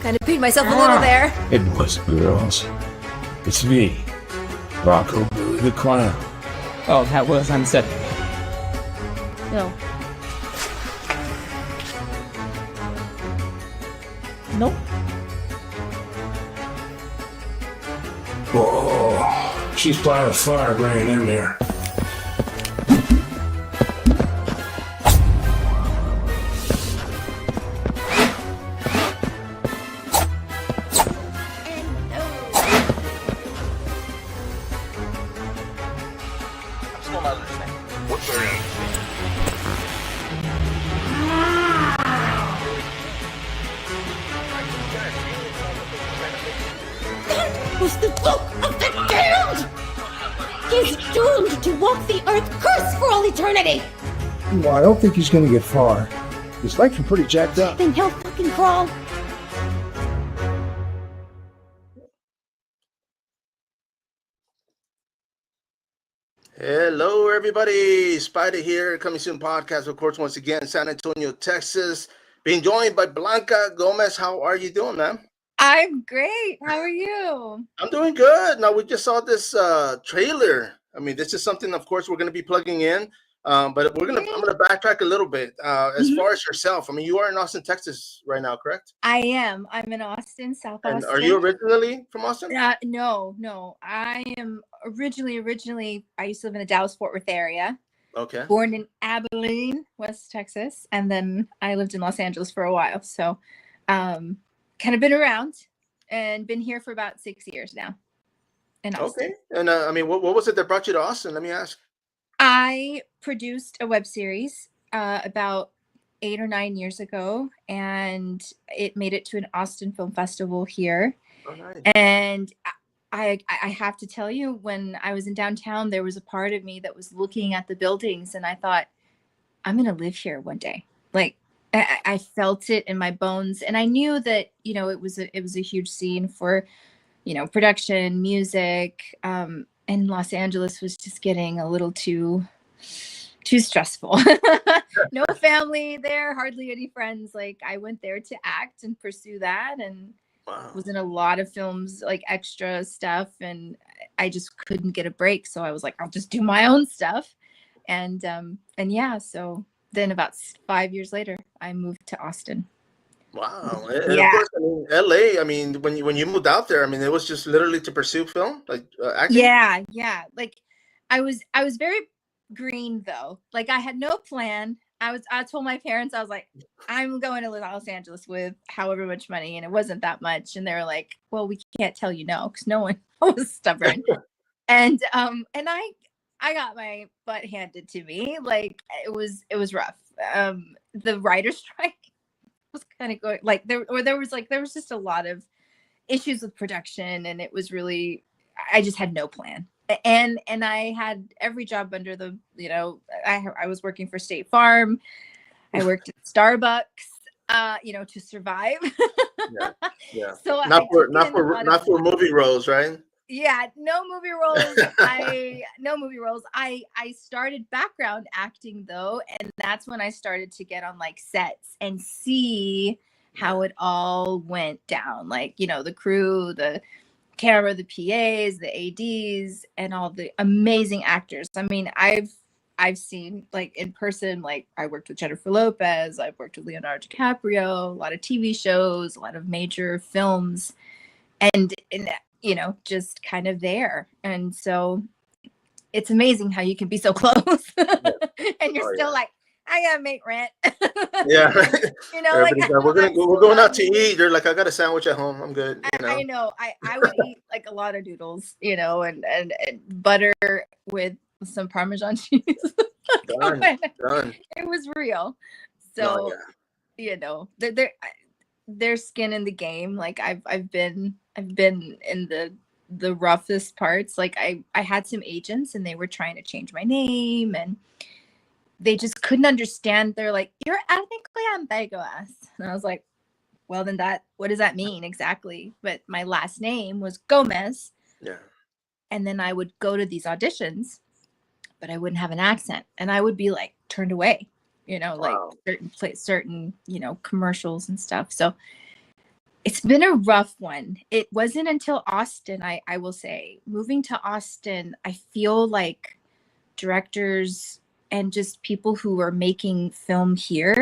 Kind of peed myself a little there. It wasn't girls. It's me, Rocco Billy the Clown. Oh, that was unsettling. No. Nope. Oh, she's planning a fire burning in there. Was the book of the damned! He's doomed to walk the earth cursed for all eternity! Well, I don't think he's gonna get far. His legs are pretty jacked up. Then he'll fucking crawl. Hello, everybody. Spider here, coming soon podcast, of course, once again, San Antonio, Texas. Being joined by Blanca Gomez. How are you doing, man? I'm great. How are you? I'm doing good. Now, we just saw this trailer. I mean, this is something, of course, we're going to be plugging in. But I'm going to backtrack a little bit. As far as yourself, I mean, you are in Austin, Texas right now, correct? I am. I'm in Austin, South Austin. And are you originally from Austin? No. I am originally, I used to live in the Dallas-Fort Worth area. Okay. Born in Abilene, West Texas. And then I lived in Los Angeles for a while. So kind of been around and been here for about 6 years now in Austin. Okay. And I mean, what was it that brought you to Austin? Let me ask. I produced a web series about 8 or 9 years ago, and it made it to an Austin Film Festival here. Oh, nice. And I have to tell you, when I was in downtown, there was a part of me that was looking at the buildings, and I thought, I'm going to live here one day. Like, I felt it in my bones, and I knew that, you know, it was a huge scene for, you know, production, music, and Los Angeles was just getting a little too stressful. No family there, hardly any friends. Like, I went there to act and pursue that, and was in a lot of films, like extra stuff, and I just couldn't get a break. So I was like, I'll just do my own stuff. And yeah, so then about 5 years later, I moved to Austin. Wow. And of course, I mean, LA, I mean, when you moved out there, I mean, it was just literally to pursue film, like acting? Yeah. Like, I was very green, though. Like, I had no plan. I told my parents, I was like, I'm going to Los Angeles with however much money, and it wasn't that much. And they were like, well, we can't tell you no, because no one was stubborn. And I got my butt handed to me. Like, it was rough. The writer's strike was kind of going, like, there was just a lot of issues with production, and it was really, I just had no plan. And I had every job under the, you know, I was working for State Farm. I worked at Starbucks, you know, to survive. Yeah. So not for movie roles, right? Yeah, no movie roles. No movie roles. I started background acting, though, and that's when I started to get on like sets and see how it all went down. Like, you know, the crew, the camera, the PAs, the ADs, and all the amazing actors. I mean, I've seen, like, in person, like, I worked with Jennifer Lopez, I've worked with Leonardo DiCaprio, a lot of TV shows, a lot of major films, and you know, just kind of there. And so it's amazing how you can be so close and you're still like, I gotta make rent. Yeah. You know, like, we're going out to eat. They're like, I got a sandwich at home. I'm good. You know? I know. I would eat like a lot of noodles, you know, and butter with some Parmesan cheese. Done. It was real. So, you know, their skin in the game. Like, I've been in the roughest parts. Like, I had some agents, and they were trying to change my name, and they just couldn't understand. They're like, you're ethnically ambiguous. And I was like, well, then what does that mean exactly? But my last name was Gomez. Yeah. And then I would go to these auditions, but I wouldn't have an accent, and I would be like turned away, you know, like certain, you know, commercials and stuff. So It's been a rough one. It wasn't until Austin, I will say. Moving to Austin, I feel like directors and just people who are making film here,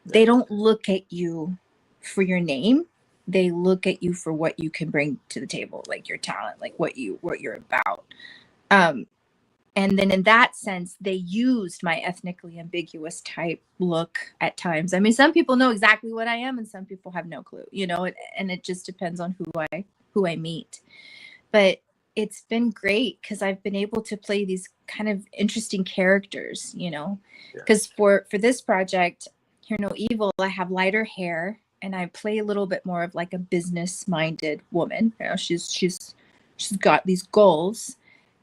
they don't look at you for your name. They look at you for what you can bring to the table, like your talent, like what you're about. And then in that sense, they used my ethnically ambiguous type look at times. I mean, some people know exactly what I am and some people have no clue, you know, and it just depends on who I meet. But it's been great because I've been able to play these kind of interesting characters, you know, because for this project, Hear No Evil, I have lighter hair and I play a little bit more of like a business minded woman. You know, she's got these goals.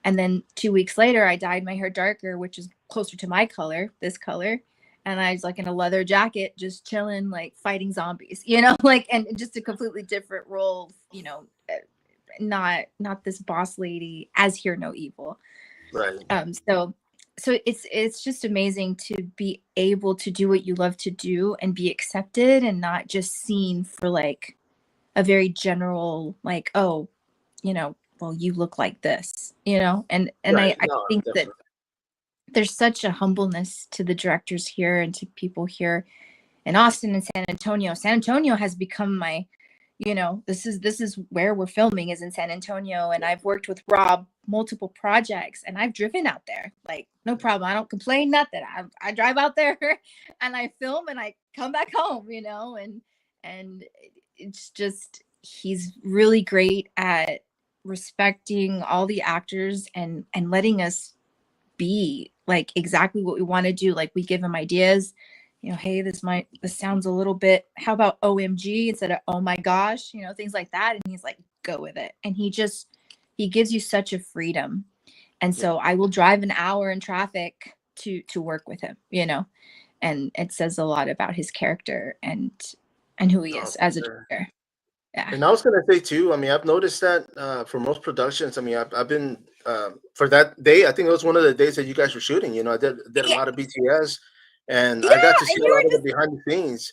And then 2 weeks later, I dyed my hair darker, which is closer to my color, this color. And I was like in a leather jacket, just chilling, like fighting zombies, you know, like, and just a completely different role, you know, not this boss lady as Hear No Evil. Right. So it's just amazing to be able to do what you love to do and be accepted and not just seen for like a very general, like, oh, you know, well, you look like this, you know, and Right. I No, think definitely. that there's such a humbleness to the directors here and to people here in Austin and San Antonio. San Antonio has become my, you know, this is where we're filming, is in San Antonio. And I've worked with Rob multiple projects and I've driven out there, like, no problem. I don't complain, nothing. I drive out there and I film and I come back home, you know, and it's just, he's really great at respecting all the actors and letting us be like exactly what we want to do. Like we give him ideas, you know, hey, this sounds a little bit, how about OMG instead of oh my gosh, you know, things like that. And he's like, go with it. And he gives you such a freedom. And so I will drive an hour in traffic to work with him, you know, and it says a lot about his character and who he is as a director. Yeah. And I was gonna say too. I mean, I've noticed that for most productions. I mean, I've been for that day. I think it was one of the days that you guys were shooting. You know, I did a lot of BTS, and I got to see and a you lot were of the just, behind the scenes.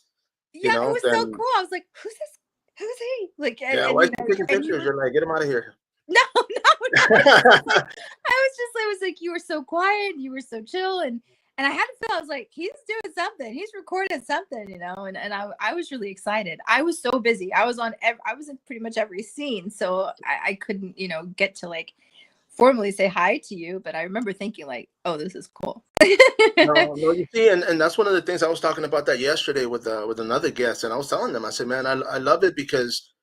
You yeah, it know, was so then cool. I was like, who's this? Who's he? Like, yeah, and why is you he know, taking and you pictures? were, You're like, get him out of here. no, no, no. It's just like, I was like, you were so quiet, you were so chill, and I had to feel, I was like, he's doing something, he's recording something, you know, and I was really excited. I was so busy. I was in pretty much every scene, so I couldn't, you know, get to like formally say hi to you, but I remember thinking like, oh, this is cool. No, no, you see, and that's one of the things I was talking about that yesterday with another guest, and I was telling them, I said, man, I love it because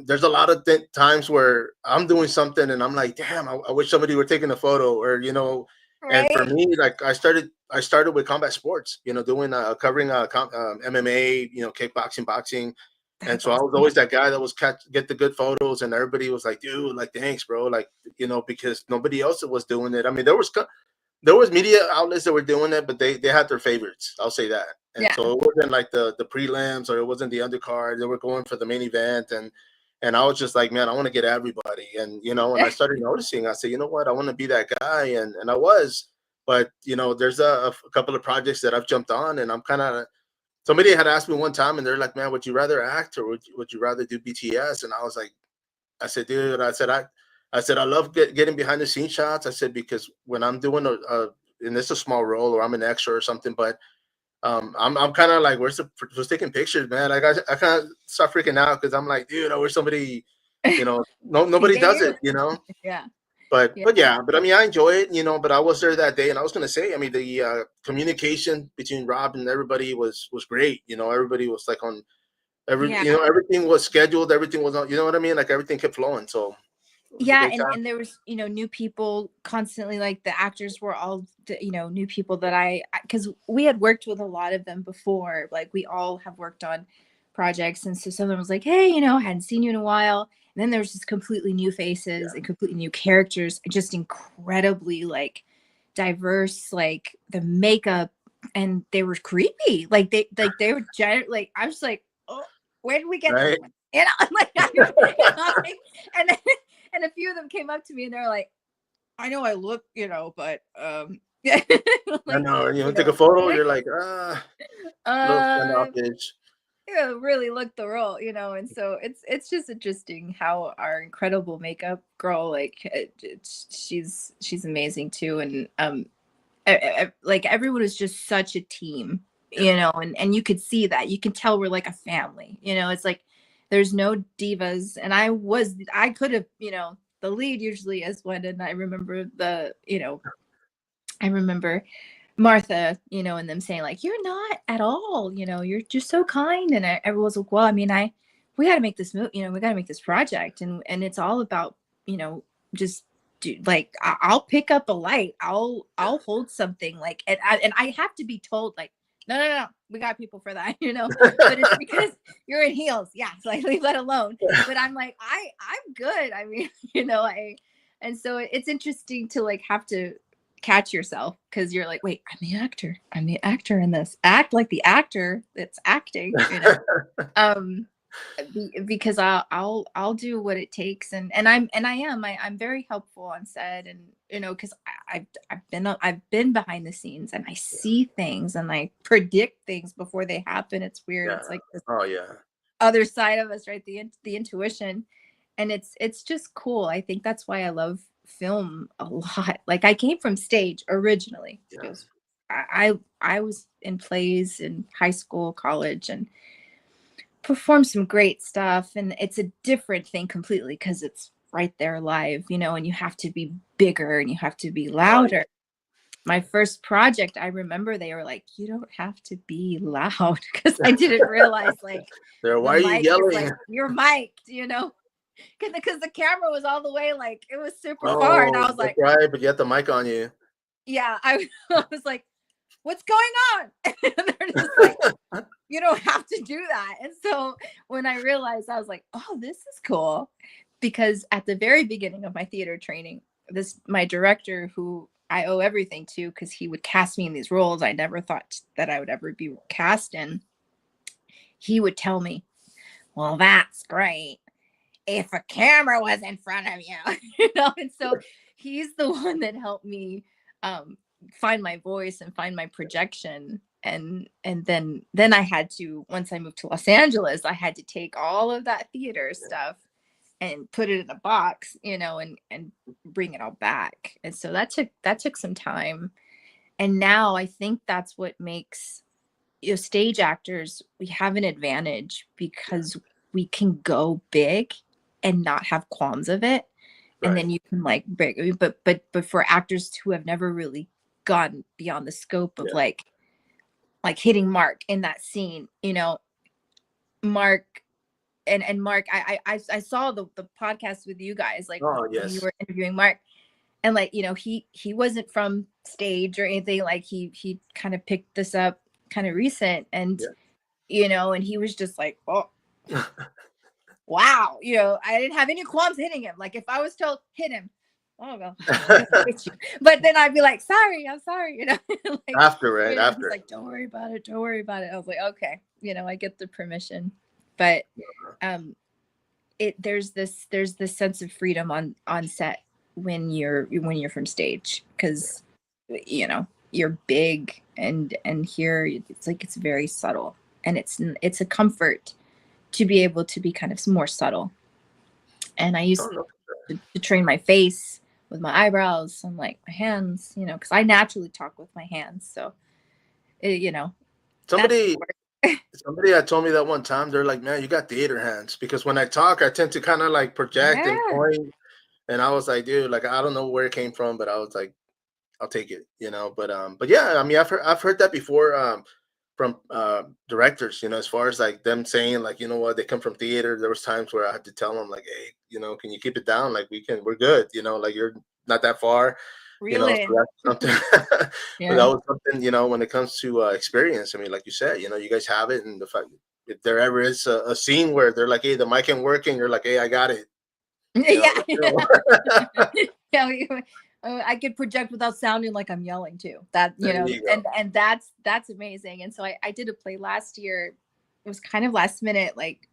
there's a lot of times where I'm doing something and I'm like, damn, I wish somebody were taking a photo, or you know. And for Right? me, like I started with combat sports, you know, doing covering MMA, you know, kickboxing, boxing, and That's so I was awesome. always that guy that was get the good photos, and everybody was like, dude, like thanks, bro, like you know, because nobody else was doing it. I mean, there was media outlets that were doing it, but they had their favorites. I'll say that. And Yeah. so it wasn't like the prelims, or it wasn't the undercard. They were going for the main event, and I was just like, man, I want to get everybody. And you know, and I started noticing. I said, you know what, I want to be that guy, and I was. But you know, there's a couple of projects that I've jumped on, and I'm kind of. Somebody had asked me one time, and they're like, man, would you rather act or would you rather do BTS? And I was like, I said, dude, I said, I love getting behind the scenes shots. I said, because when I'm doing and it's a small role or I'm an extra or something, but I'm kind of like, who's taking pictures, man? Like I kind of start freaking out because I'm like, dude, I wish somebody, you know, nobody Get does you. it, you know. Yeah. But Yeah. yeah, but I mean, I enjoy it, you know. But I was there that day, and I was gonna say, I mean, the communication between Rob and everybody was great. You know, everybody was like on Yeah. you know, everything was scheduled, everything was on, you know what I mean? Like everything kept flowing. So it was a Yeah, great time. and there was, you know, new people constantly, like the actors were all you know, new people that because we had worked with a lot of them before, like we all have worked on projects, and so someone was like, hey, you know, hadn't seen you in a while, and then there was just completely new faces and completely new characters, just incredibly like diverse, like the makeup, and they were creepy, like they were like I was like, oh, where did we get this Right. one, you know? Like, you know, like, and and a few of them came up to me and they're like, I know I look, you know, but yeah, I like, know. You you want to take a know, photo, where, you're like, little uh, standoffish. really look the role, and so it's just interesting how our incredible makeup girl, like she's amazing too, and like everyone is just such a team, and you could see that, you can tell we're like a family, it's like there's no divas, and I could have, the lead usually is one, and I remember I remember Martha, and them saying like, "You're not at all, you're just so kind." And everyone was like, "Well, I mean, we got to make this move, we got to make this project, and it's all about, just do like I'll pick up a light, I'll hold something like, and I have to be told like, no, we got people for that, but it's because you're in heels, yeah, it's like leave that alone." But I'm like, I'm good. I mean, and so it's interesting to like have to catch yourself, because you're like, wait, I'm the actor in this, act like the actor that's acting, because I'll do what it takes, and I'm very helpful on set, and because I've been behind the scenes, and I see things, and I predict things before they happen. It's weird. Yeah. It's like this Oh yeah. other side of us, right? The intuition, and it's just cool. I think that's why I love film a lot. Like I came from stage originally, because I was in plays in high school, college, and performed some great stuff, and it's a different thing completely because it's right there live, and you have to be bigger and you have to be louder. My first project, I remember they were like, "You don't have to be loud," because I didn't realize like Why are you yelling? like, you're mic'd, because the camera was all the way, like it was super far, and I was like, right, but you have the mic on you. yeah, I was like, "What's going on?" And they're just like, "You don't have to do that." And so when I realized, I was like, "Oh, this is cool," because at the very beginning of my theater training, my director, who I owe everything to, because he would cast me in these roles I never thought that I would ever be cast in, he would tell me, "Well, that's great if a camera was in front of you," and so he's the one that helped me find my voice and find my projection. And then I had to, once I moved to Los Angeles, I had to take all of that theater stuff and put it in a box, and bring it all back. And so that took some time. And now I think that's what makes, stage actors, we have an advantage, because we can go big and not have qualms of it. Right. And then you can like break, but for actors who have never really gone beyond the scope of like hitting Mark in that scene, Mark and Mark, I saw the podcast with you guys, like when you were interviewing Mark, and like, he wasn't from stage or anything, like he kind of picked this up kind of recent, and and he was just like, "Oh, wow," I didn't have any qualms hitting him. Like if I was told hit him, oh well, but then I'd be like, I'm sorry, like, after, right? After, he's like, don't worry about it. I was like, okay, I get the permission. But there's this sense of freedom on set when you're from stage, because you're big, and here it's like it's very subtle, and it's a comfort to be able to be kind of more subtle. And I used to train my face with my eyebrows and like my hands, because I naturally talk with my hands. So, somebody had told me that one time. They're like, "Man, you got theater hands," because when I talk, I tend to kind of like project and point. And I was like, dude, like I don't know where it came from, but I was like, I'll take it, But yeah, I mean, I've heard that before from directors, as far as like them saying like, you know what, they come from theater. There was times where I had to tell them like, hey, can you keep it down? Like we're good, like you're not that far. Really? So that's something. But that was something, when it comes to experience. I mean, like you said, you guys have it, and the fact if there ever is a scene where they're like, hey, the mic ain't working, you're like, hey, I got it. I could project without sounding like I'm yelling too. That and that's amazing. And so I did a play last year. It was kind of last minute, like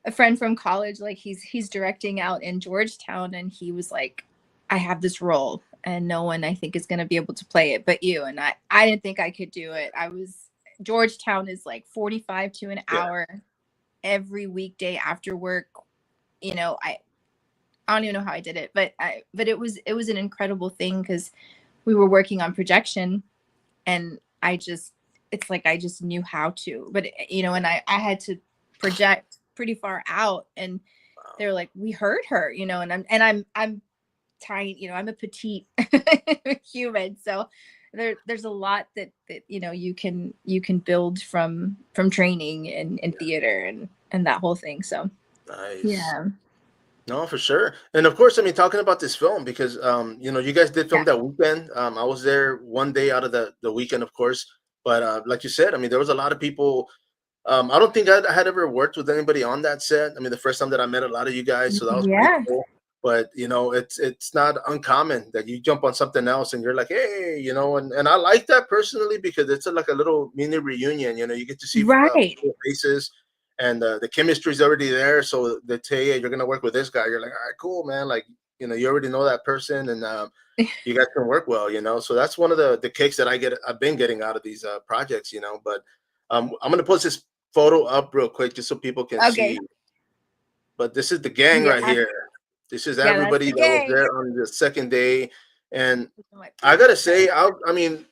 a friend from college, like he's directing out in Georgetown, and he was like, I have this role and no one I think is going to be able to play it but you. And I didn't think I could do it. I was Georgetown is like 45 to an Yeah. hour every weekday after work. You know, I don't even know how I did it, but it was an incredible thing because we were working on projection, and it's like I just knew how to. But you know, and I had to project pretty far out, and they're like, we heard her, you know, and I'm tiny, you know, I'm a petite human, so there's a lot that you know you can build from training and theater and that whole thing. So Nice. yeah. No, for sure. And of course, I mean, talking about this film, because you know, you guys did film that weekend. I was there one day out of the weekend, of course. But like you said, I mean, there was a lot of people. I don't think I had ever worked with anybody on that set. I mean, the first time that I met a lot of you guys, so that was pretty Yeah. cool. But you know, it's not uncommon that you jump on something else and you're like, hey, you know, and I like that personally because it's like a little mini reunion. You know, you get to see Right. faces, and the chemistry is already there. So they tell you, hey, you're gonna work with this guy. You're like, all right, cool, man. Like, you know, you already know that person, and you guys can work well. You know, so that's one of the kicks that I've been getting out of these projects. You know, but I'm gonna post this photo up real quick just so people can Okay. see. But this is the gang right Yeah. here. This is Yeah, that's everybody the that was gang. there on the second day. And I gotta say, I mean,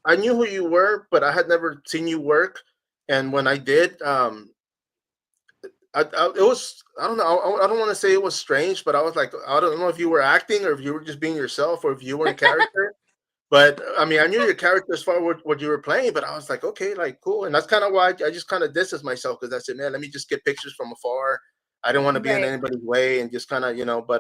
I knew who you were, but I had never seen you work. And when I did, it was, I don't know, I don't want to say it was strange, but I was like, I don't know if you were acting or if you were just being yourself or if you were in character. But I mean, I knew your character as far as what you were playing, but I was like, okay, like cool. And that's kind of why I just kind of distanced myself, because I said, man, let me just get pictures from afar. I didn't want to be in Right. anybody's way and just kind of, you know, but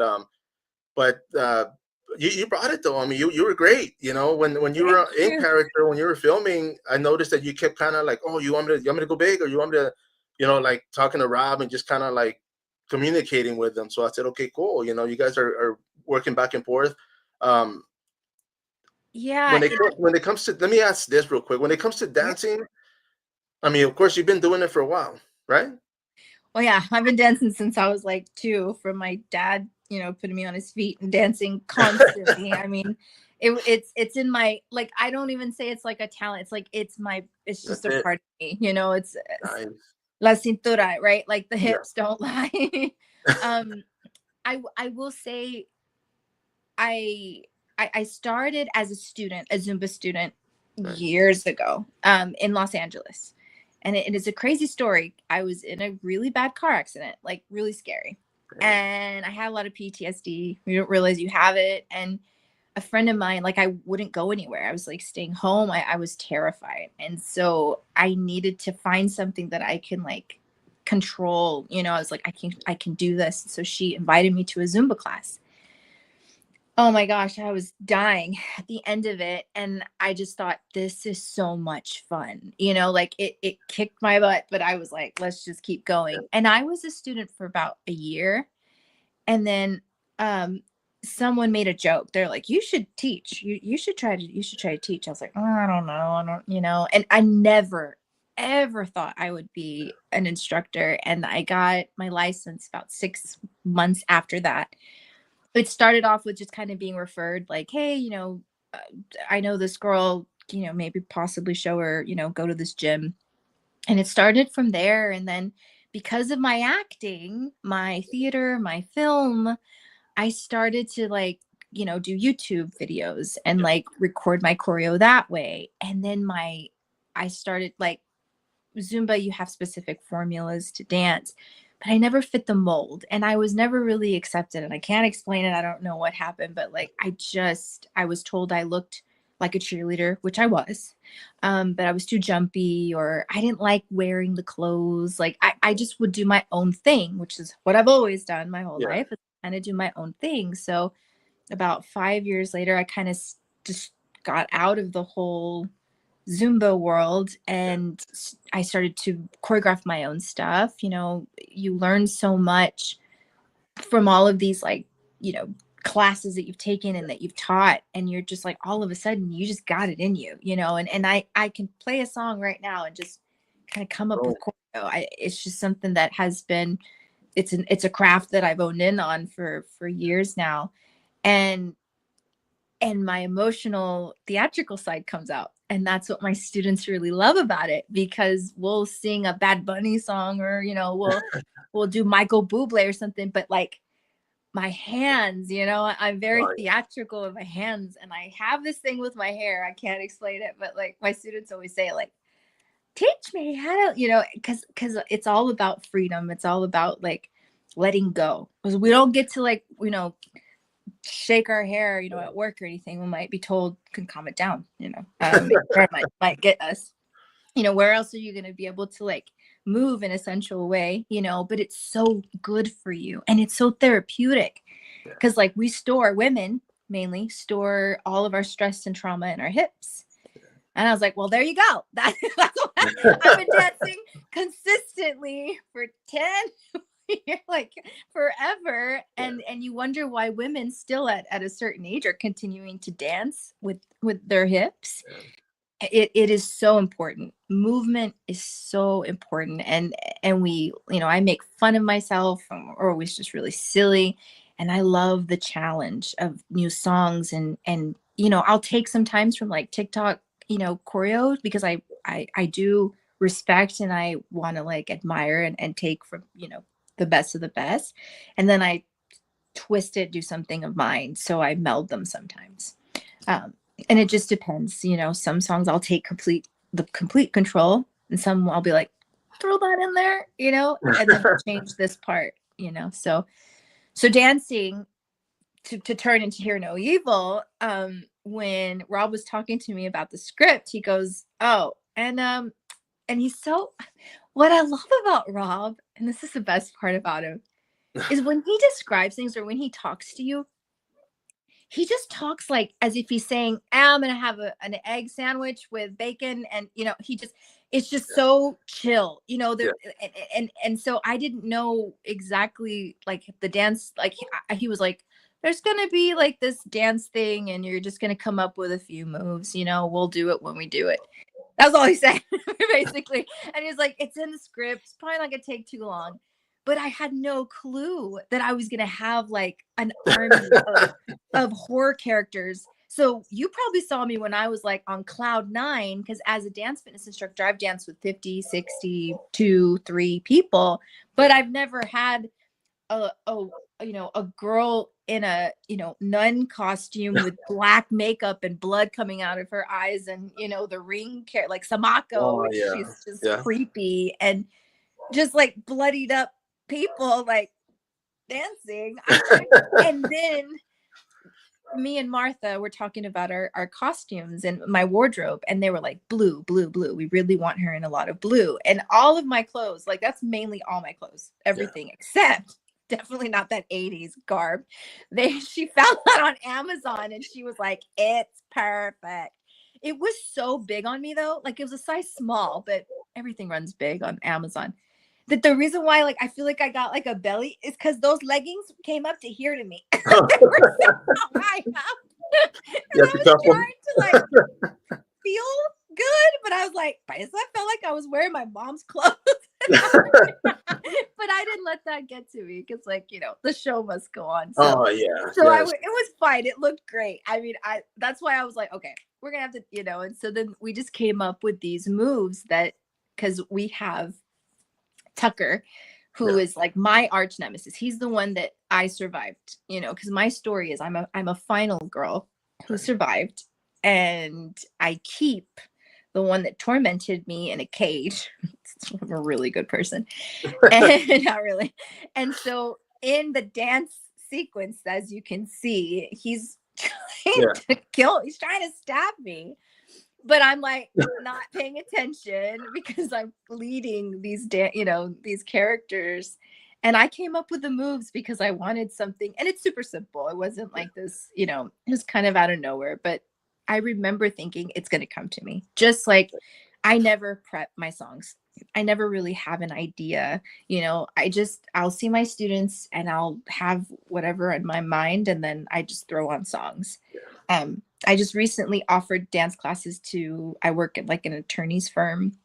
you brought it though. I mean, you were great. You know, when you were Thank in you. character, when you were filming, I noticed that you kept kind of like, oh, you want me to go big, or you want me to, you know, like talking to Rob and just kind of like communicating with them. So I said, okay, cool. You know, you guys are working back and forth. Um, Yeah. when it comes to, let me ask this real quick. When it comes to dancing, I mean, of course, you've been doing it for a while, right? Well, yeah, I've been dancing since I was like 2, from my dad, you know, putting me on his feet and dancing constantly. I mean, it's in my, like, I don't even say it's like a talent. It's like it's just That's a it. part of me. You know, it's Nice. la cintura, right? Like the Yeah. hips don't lie. um, I will say I I started as a student, a Zumba student, Right. years ago, in Los Angeles. And it is a crazy story. I was in a really bad car accident, like really scary. And I had a lot of PTSD. You don't realize you have it. And a friend of mine, like, I wouldn't go anywhere. I was like staying home. I was terrified. And so I needed to find something that I can like control. You know, I was like, I can do this. So she invited me to a Zumba class. Oh my gosh, I was dying at the end of it, and I just thought, this is so much fun. You know, like it kicked my butt, but I was like, let's just keep going. And I was a student for about a year, and then um someone made a joke. They're like, you should teach. You should try to teach. I was like, oh, I don't know. I don't, you know, and I never ever thought I would be an instructor. And I got my license about 6 months after that. It started off with just kind of being referred, like, hey, you know, uh, I know this girl, you know, maybe possibly show her, you know, go to this gym. And it started from there. And then because of my acting, my theater, my film, I started to like, you know, do YouTube videos and like record my choreo that way. And then I started like, Zumba, you have specific formulas to dance, but I never fit the mold, and I was never really accepted, and I can't explain it. I don't know what happened, but like I was told I looked like a cheerleader, which I was. But I was too jumpy, or I didn't like wearing the clothes. Like I just would do my own thing, which is what I've always done my whole Yeah. life, kind of do my own thing. So about 5 years later, I kind of just got out of the whole Zumba world, and I started to choreograph my own stuff. You know, you learn so much from all of these, like, you know, classes that you've taken and that you've taught, and you're just like, all of a sudden you just got it in you, you know. And I can play a song right now and just kind of come up with choreo. It's just something that has been, it's a craft that I've owned in on for years now. And my emotional theatrical side comes out. And that's what my students really love about it, because we'll sing a Bad Bunny song, or, you know, we'll do Michael Bublé or something, but like my hands, you know, I'm very theatrical with my hands, and I have this thing with my hair. I can't explain it, but like my students always say, like, teach me how to, you know, because it's all about freedom. It's all about like letting go, because we don't get to, like, you know, shake our hair, you know, at work or anything. We might be told, can calm it down, you know, or might get us, you know. Where else are you going to be able to like move in a sensual way, you know? But it's so good for you, and it's so therapeutic, because like women mainly store all of our stress and trauma in our hips. And I was like, well, there you go. That's what I've been dancing consistently for 10 like forever. And you wonder why women still at a certain age are continuing to dance with their hips. It is so important. Movement is so important. And we, you know, I make fun of myself, or always just really silly. And I love the challenge of new songs, and you know, I'll take some times from like TikTok, you know, choreos, because I do respect, and I want to like admire and take from, you know, the best of the best. And then I twist it, do something of mine. So I meld them sometimes. And it just depends, you know. Some songs I'll take complete control, and some I'll be like, throw that in there, you know, and then change this part, you know. So dancing, to turn into Hear No Evil, when Rob was talking to me about the script, he goes, oh, and he's so, what I love about Rob, and this is the best part about him, is when he describes things, or when he talks to you, he just talks like as if he's saying, I'm gonna have an egg sandwich with bacon, and you know, it's just so chill, you know. And so I didn't know exactly like the dance, like he was like, there's gonna be like this dance thing, and you're just gonna come up with a few moves, you know, we'll do it when we do it. That's all he said, basically. And he was like, it's in the script, it's probably not gonna take too long. But I had no clue that I was gonna have like an army of horror characters. So you probably saw me when I was like on cloud 9, because as a dance fitness instructor, I've danced with 50, 60, 2, 3 people, but I've never had a you know, a girl in a, you know, nun costume with black makeup and blood coming out of her eyes, and you know, the ring like Samako, which she's just creepy, and just like bloodied up people like dancing. And then me and Martha were talking about our costumes and my wardrobe, and they were like, blue, blue, blue, we really want her in a lot of blue. And all of my clothes, like that's mainly all my clothes, everything except definitely not that 80s garb. She found that on Amazon, and she was like, it's perfect. It was so big on me though, like it was a size small, but everything runs big on Amazon. That the reason why, like, I feel like I got like a belly is because those leggings came up to here to me. They were so high up. And I was trying to like feel good, but I was like, I felt like I was wearing my mom's clothes. But I didn't let that get to me, because, like, you know, the show must go on. So, it was fine. It looked great. I mean, that's why I was like, okay, we're gonna have to, you know. And so then we just came up with these moves that, because we have Tucker, who is like my arch nemesis. He's the one that I survived, you know, because my story is I'm a final girl who survived, and I keep the one that tormented me in a cage. I'm a really good person. And not really. And so in the dance sequence, as you can see, he's trying he's trying to stab me. But I'm like not paying attention, because I'm leading these these characters. And I came up with the moves because I wanted something, and it's super simple. It wasn't like this, you know, it was kind of out of nowhere. But I remember thinking it's going to come to me. Just like I never prep my songs. I never really have an idea, you know. I'll see my students and I'll have whatever in my mind, and then I just throw on songs. I just recently offered dance classes I work at like an attorney's firm,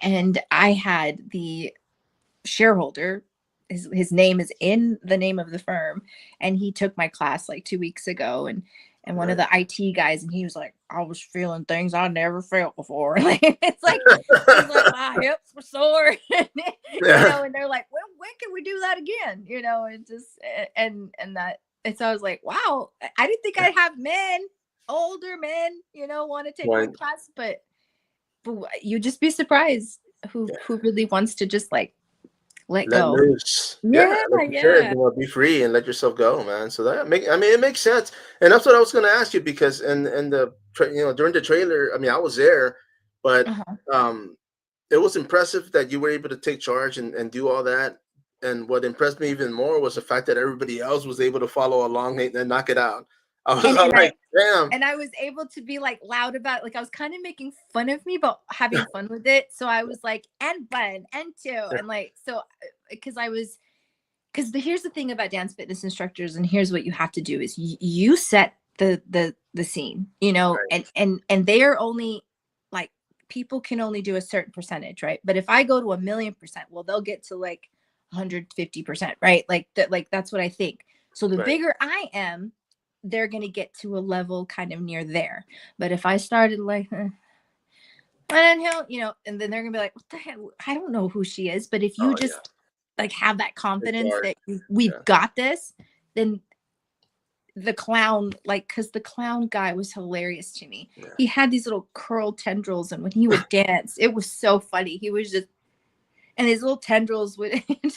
and I had the shareholder, his name is in the name of the firm, and he took my class like 2 weeks ago, and one of the IT guys, and he was like, I was feeling things I never felt before. It's like my hips were sore, you know, and they're like, well, when can we do that again? You know, and just and that. And so I was like, wow, I didn't think I'd have older men, you know, want to take my class, but you'd just be surprised who really wants to just like let go. Loose. Yeah, like you said, you know, be free and let yourself go, man. So I mean, it makes sense, and that's what I was going to ask you, because and the you know, during the trailer, I mean, I was there, but it was impressive that you were able to take charge and do all that. And what impressed me even more was the fact that everybody else was able to follow along and knock it out. I was like, damn. And I was able to be like loud about it. Like I was kind of making fun of me, but having fun with it. So I was like, and one, and two. And like, so because here's the thing about dance fitness instructors, and here's what you have to do is you set the scene, you know, and they are only like, people can only do a certain percentage, right? But if I go to 1,000,000%, well, they'll get to like 150%, right? Like that's what I think. So the bigger I am, they're going to get to a level kind of near there. But if I started like, you know, and then they're going to be like, what the hell? I don't know who she is. But if you just like have that confidence that we've got this, then the clown, like, because the clown guy was hilarious to me. He had these little curl tendrils, and when he would dance, it was so funny. He was just, and his little tendrils would, it's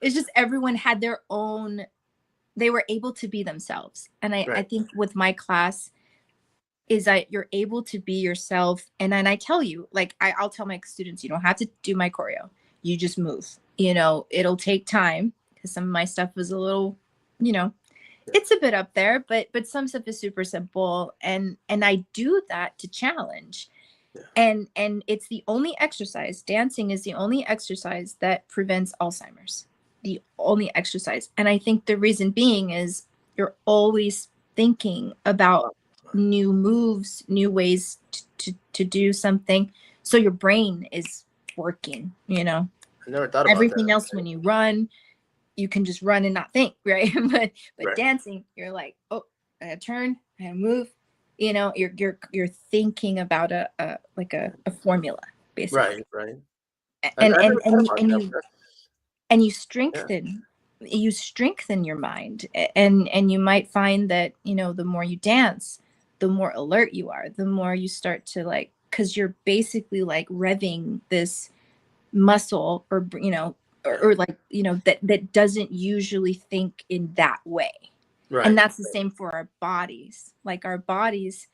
just everyone had their own, they were able to be themselves. And I think with my class is that you're able to be yourself. And then I tell you, like, I'll tell my students, you don't have to do my choreo. You just move, you know, it'll take time, because some of my stuff was a little, you know, it's a bit up there, but some stuff is super simple. And I do that to challenge. And it's the only exercise, dancing is the only exercise that prevents Alzheimer's. The only exercise. And I think the reason being is you're always thinking about new moves, new ways to do something. So your brain is working, you know. I never thought about everything that. Else, when you run, you can just run and not think, right? but dancing, you're like, oh, I gotta turn, I gotta move. You know, you're thinking about a formula, basically. Right. And you strengthen your mind, and you might find that, you know, the more you dance, the more alert you are, the more you start to like, because you're basically like revving this muscle, or you know, or like, you know, that doesn't usually think in that way. And that's the same for our bodies. Like our bodies,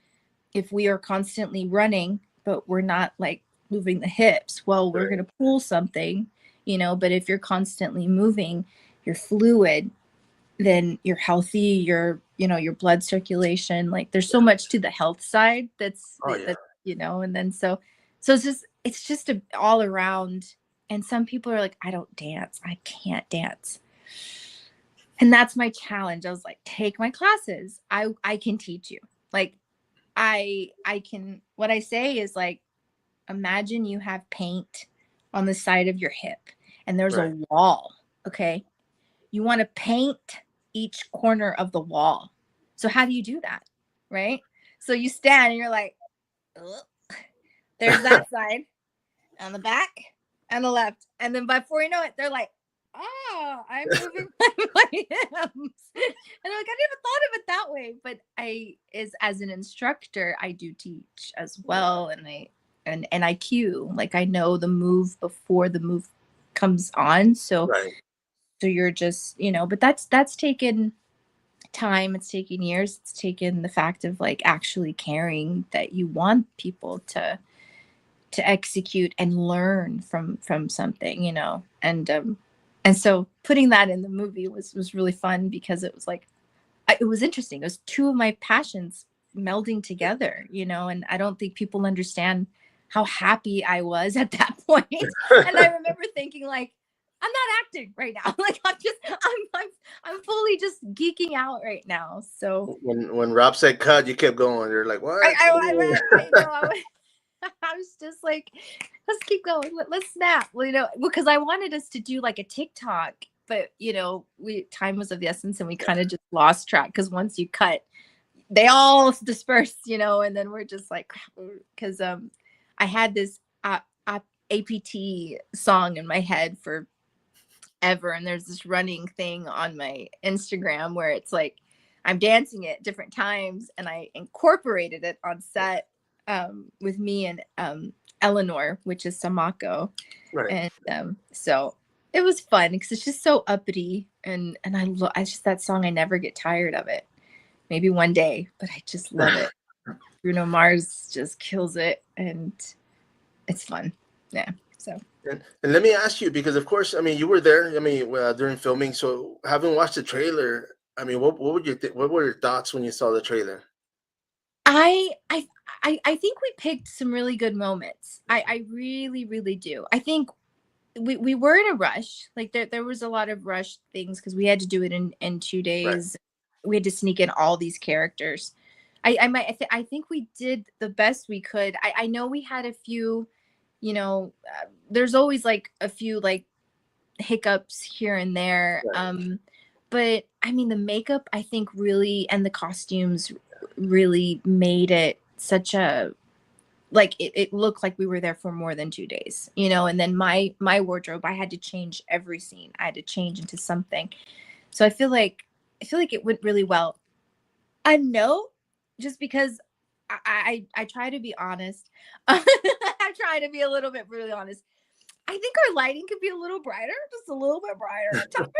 if we are constantly running but we're not like moving the hips, well, we're going to pull something, you know. But if you're constantly moving, you're fluid, then you're healthy, you're, you know, your blood circulation, like there's so much to the health side that's you know. And then so it's just a all around. And some people are like, I don't dance, I can't dance. And that's my challenge. I was like, take my classes, I can teach you. Like I can, what I say is like, imagine you have paint on the side of your hip and there's a wall. Okay. You want to paint each corner of the wall. So how do you do that? Right. So you stand and you're like, ugh. There's that side, on the back and the left. And then before you know it, they're like, oh, I'm moving my hands. And I'm like, I never thought of it that way. But as an instructor, I do teach as well. And I cue, like I know the move before the move comes on. So you're just, you know, but that's taken time. It's taken years. It's taken the fact of like actually caring that you want people to execute and learn from something, you know. And so putting that in the movie was really fun, because it was like, it was interesting. It was two of my passions melding together, you know. And I don't think people understand how happy I was at that point. And I remember thinking like, I'm not acting right now. Like I'm fully just geeking out right now. So when Rob said cut, you kept going. You're like, what? I was just like, let's keep going. Let's snap. Well, you know, because I wanted us to do like a TikTok, but you know, time was of the essence, and we kind of just lost track, because once you cut, they all dispersed, you know, and then we're just like, because I had this APT song in my head for ever, and there's this running thing on my Instagram where it's like I'm dancing it different times, and I incorporated it on set with me and Eleanor, which is Samako, Right. and so it was fun because it's just so uppity, and I just that song, I never get tired of it. Maybe one day, but I just love it. Bruno Mars just kills it, and it's fun. Yeah. So. And let me ask you, because of course, I mean, you were there. I mean, during filming. So, having watched the trailer, I mean, what would you what were your thoughts when you saw the trailer? I think we picked some really good moments. I really, really do. I think we were in a rush. Like there was a lot of rush things because we had to do it in 2 days. We had to sneak in all these characters. I think we did the best we could. I know we had a few, you know, there's always like a few like hiccups here and there. Right. But I mean, the makeup, I think really, and the costumes really made it such a, like it looked like we were there for more than 2 days, you know. And then my wardrobe, I had to change every scene. I had to change into something. So I feel like it went really well. I know, just because I try to be honest. I try to be a little bit really honest. I think our lighting could be a little brighter, just a little bit brighter at times.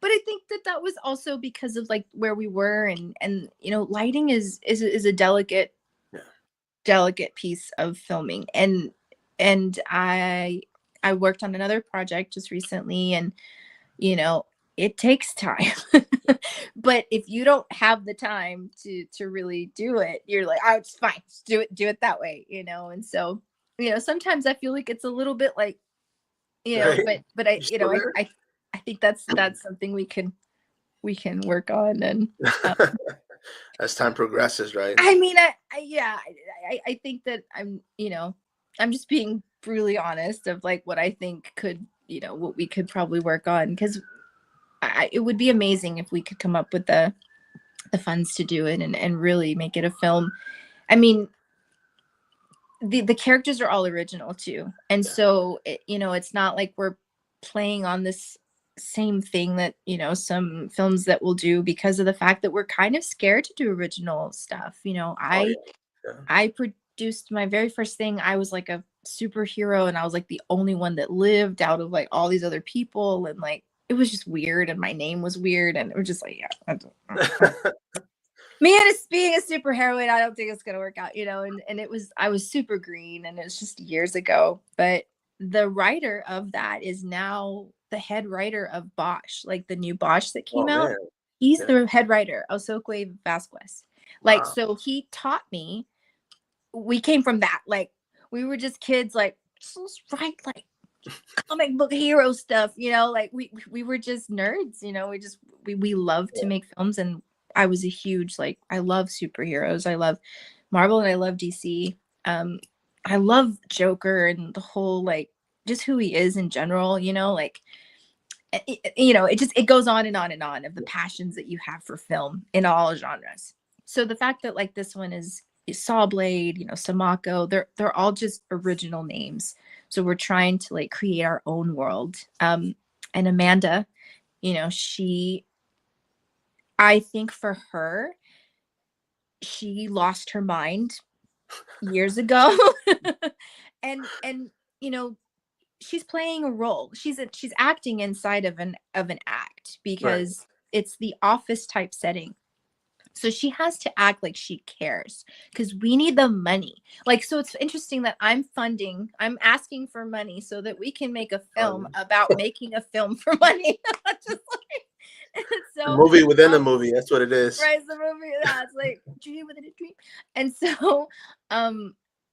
But I think that was also because of like where we were, and you know, lighting is a delicate piece of filming, and I worked on another project just recently, and you know, it takes time. But if you don't have the time to really do it, you're like, oh, it's fine, just do it that way, you know. And so, you know, sometimes I feel like it's a little bit like, you know, Right. but I, You you still know, there? I think that's something we can work on. And As time progresses, right? I mean, yeah, I think that I'm, you know, I'm just being brutally honest of like what I think could, you know, what we could probably work on, because it would be amazing if we could come up with the funds to do it, and really make it a film. I mean, the characters are all original too, and so you know, it's not like we're playing on this same thing that, you know, some films that we'll do, because of the fact that we're kind of scared to do original stuff. You know, Oh yeah. Yeah. I produced my very first thing. I was like a superhero, and I was like the only one that lived out of like all these other people, and like it was just weird, and my name was weird, and it was just like, yeah, me and being a superheroine, I don't think it's gonna work out, you know. And I was super green, and it was just years ago. But the writer of that is now the head writer of Bosch, like the new Bosch that came Oh out. man. He's Yeah. the head writer, Osokwe Vasquez. Like, Wow. so he taught me. We came from that. Like, we were just kids, like, so right, like comic book hero stuff, you know. Like we were just nerds, you know. We love to make films, and I was a huge, like, I love superheroes. I love Marvel, and I love DC. I love Joker and the whole, like, just who he is in general, you know. Like, you know, it goes on and on and on of the passions that you have for film in all genres. So the fact that like this one is Sawblade, you know, Samako, they're all just original names. So we're trying to like create our own world. And Amanda, you know, I think for her, she lost her mind years ago. And you know, she's playing a role. She's acting inside of an act, Right. because it's the office type setting. So she has to act like she cares, because we need the money. Like, so it's interesting that I'm asking for money so that we can make a film about making a film for money. Just like, A so movie within a movie. That's what it is. right, the movie, that's like dream within a dream. And so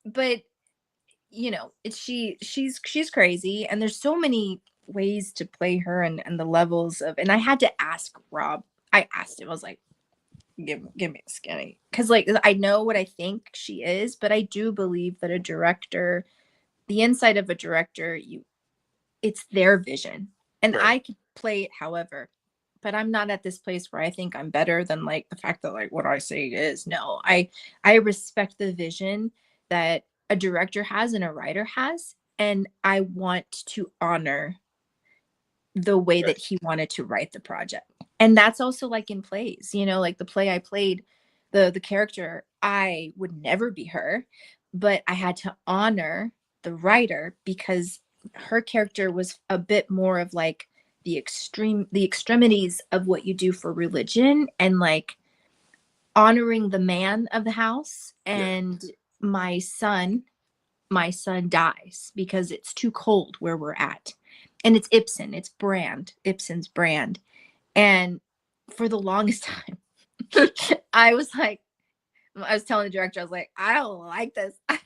but you know, she's crazy, and there's so many ways to play her, and the levels of, and I had to ask Rob. I asked him, I was like, give me a skinny, because like I know what I think she is, but I do believe that a director, the inside of a director, it's their vision, and Right. I could play it however, but I'm not at this place where I think I'm better than like the fact that like what I say is. No, I respect the vision that a director has and a writer has, and I want to honor the way that he wanted to write the project. And that's also like in plays, you know, like the play I played, the character, I would never be her, but I had to honor the writer because her character was a bit more of like the extremities of what you do for religion, and like honoring the man of the house. And my son dies because it's too cold where we're at. And it's Ibsen's brand. And for the longest time, I was telling the director, I was like, I don't like this. I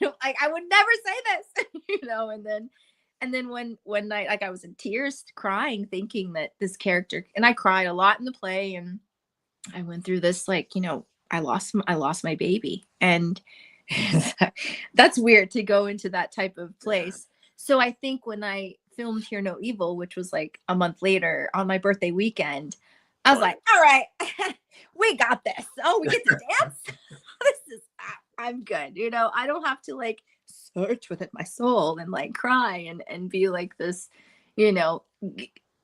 would never say this, you know. And then one night, like I was in tears, crying, thinking that this character, and I cried a lot in the play, and I went through this, like, you know, I lost my baby, and that's weird to go into that type of place. So I think when I filmed Hear No Evil, which was like a month later on my birthday weekend, I was like, all right, we got this. Oh, we get to dance. I'm good. You know, I don't have to like search within my soul and like cry and be like this, you know,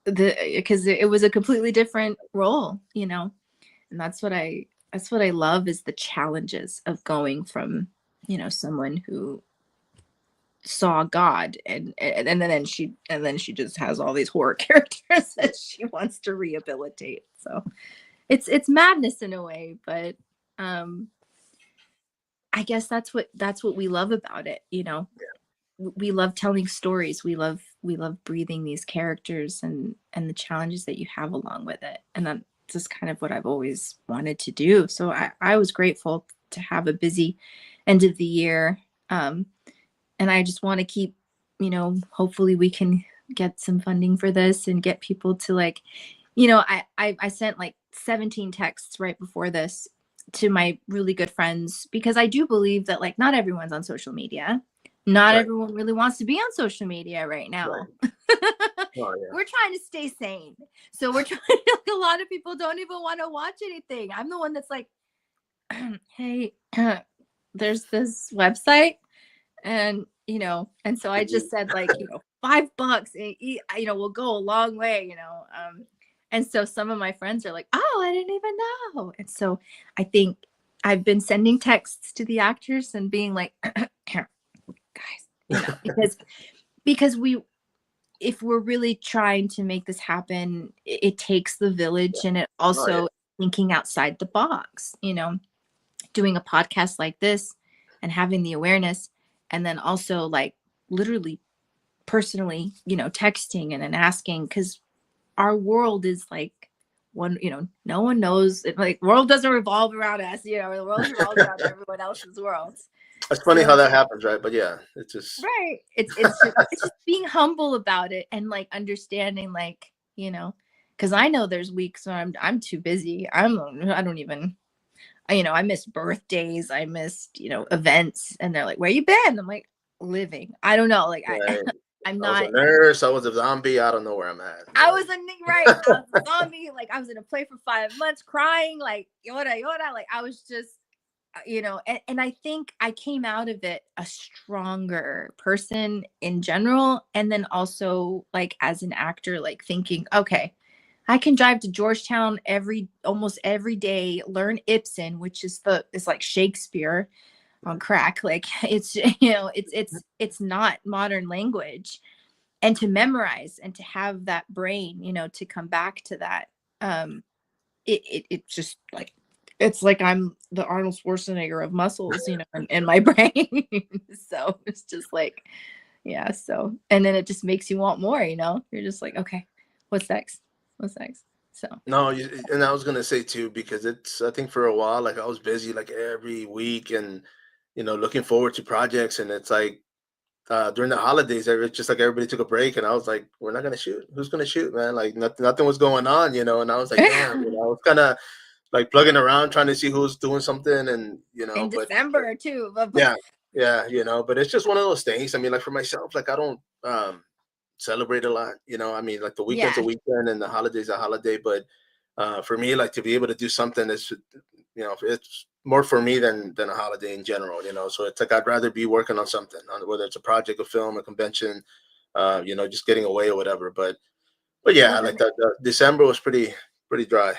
because it was a completely different role, you know. And that's what I love, is the challenges of going from, you know, someone who saw God and then she just has all these horror characters that she wants to rehabilitate. So it's madness in a way, but I guess that's what we love about it, you know. We love telling stories. We love breathing these characters and the challenges that you have along with it. And that's just kind of what I've always wanted to do. So I was grateful to have a busy end of the year. And I just want to keep, you know, hopefully we can get some funding for this and get people to like, you know, I sent like 17 texts right before this to my really good friends, because I do believe that like not everyone's on social media. Not everyone really wants to be on social media right now. We're trying to stay sane. So we're trying to, like, a lot of people don't even want to watch anything. I'm the one that's like, hey, there's this website, and, you know, and so I just said like, you know, $5, you know, will go a long way, you know. And so some of my friends are like, oh, I didn't even know. And so I think I've been sending texts to the actors and being like, guys, you know, because if we're really trying to make this happen, it takes the village, and it also thinking outside the box, you know, doing a podcast like this and having the awareness, and then also like literally personally, you know, texting and then asking, because our world is like one, you know, no one knows it, like world doesn't revolve around us, you know, the world revolves around everyone else's worlds. It's funny how that happens, right? But yeah, it's just it's just being humble about it, and like understanding, like, you know, because I know there's weeks when I'm too busy. I don't even, you know, I missed birthdays, I missed, you know, events, and they're like, where you been? I'm like, living. I don't know, like I'm not. I was a nurse. I was a zombie. I don't know where I'm at. I was a zombie. Like I was in a play for 5 months, crying, like yoda. Like I was just, you know, and I think I came out of it a stronger person in general, and then also like as an actor, like thinking, okay, I can drive to Georgetown almost every day, learn Ibsen, which is like Shakespeare on crack. Like it's, you know, it's not modern language, and to memorize and to have that brain, you know, to come back to that. It just like, it's like I'm the Arnold Schwarzenegger of muscles, you know, in my brain. So it's just like, yeah. So, and then it just makes you want more, you know, you're just like, okay, what's next? So no, and I was gonna say too, because I think for a while, like I was busy like every week, and you know, looking forward to projects, and it's like during the holidays, it's just like everybody took a break, and I was like, we're not gonna shoot. Who's gonna shoot, man? Like nothing was going on, you know. And I was like, damn, you know, I was kind of like plugging around trying to see who's doing something, and you know, in December too. Yeah, you know, but it's just one of those things. I mean, like for myself, like I don't celebrate a lot, you know. I mean, like the weekend's a weekend and the holiday's a holiday, but For me, like to be able to do something that's, it's more for me than a holiday in general, So it's like I'd rather be working on something, whether it's a project, a film, a convention, just getting away or whatever. But yeah, Well, like the December was pretty dry.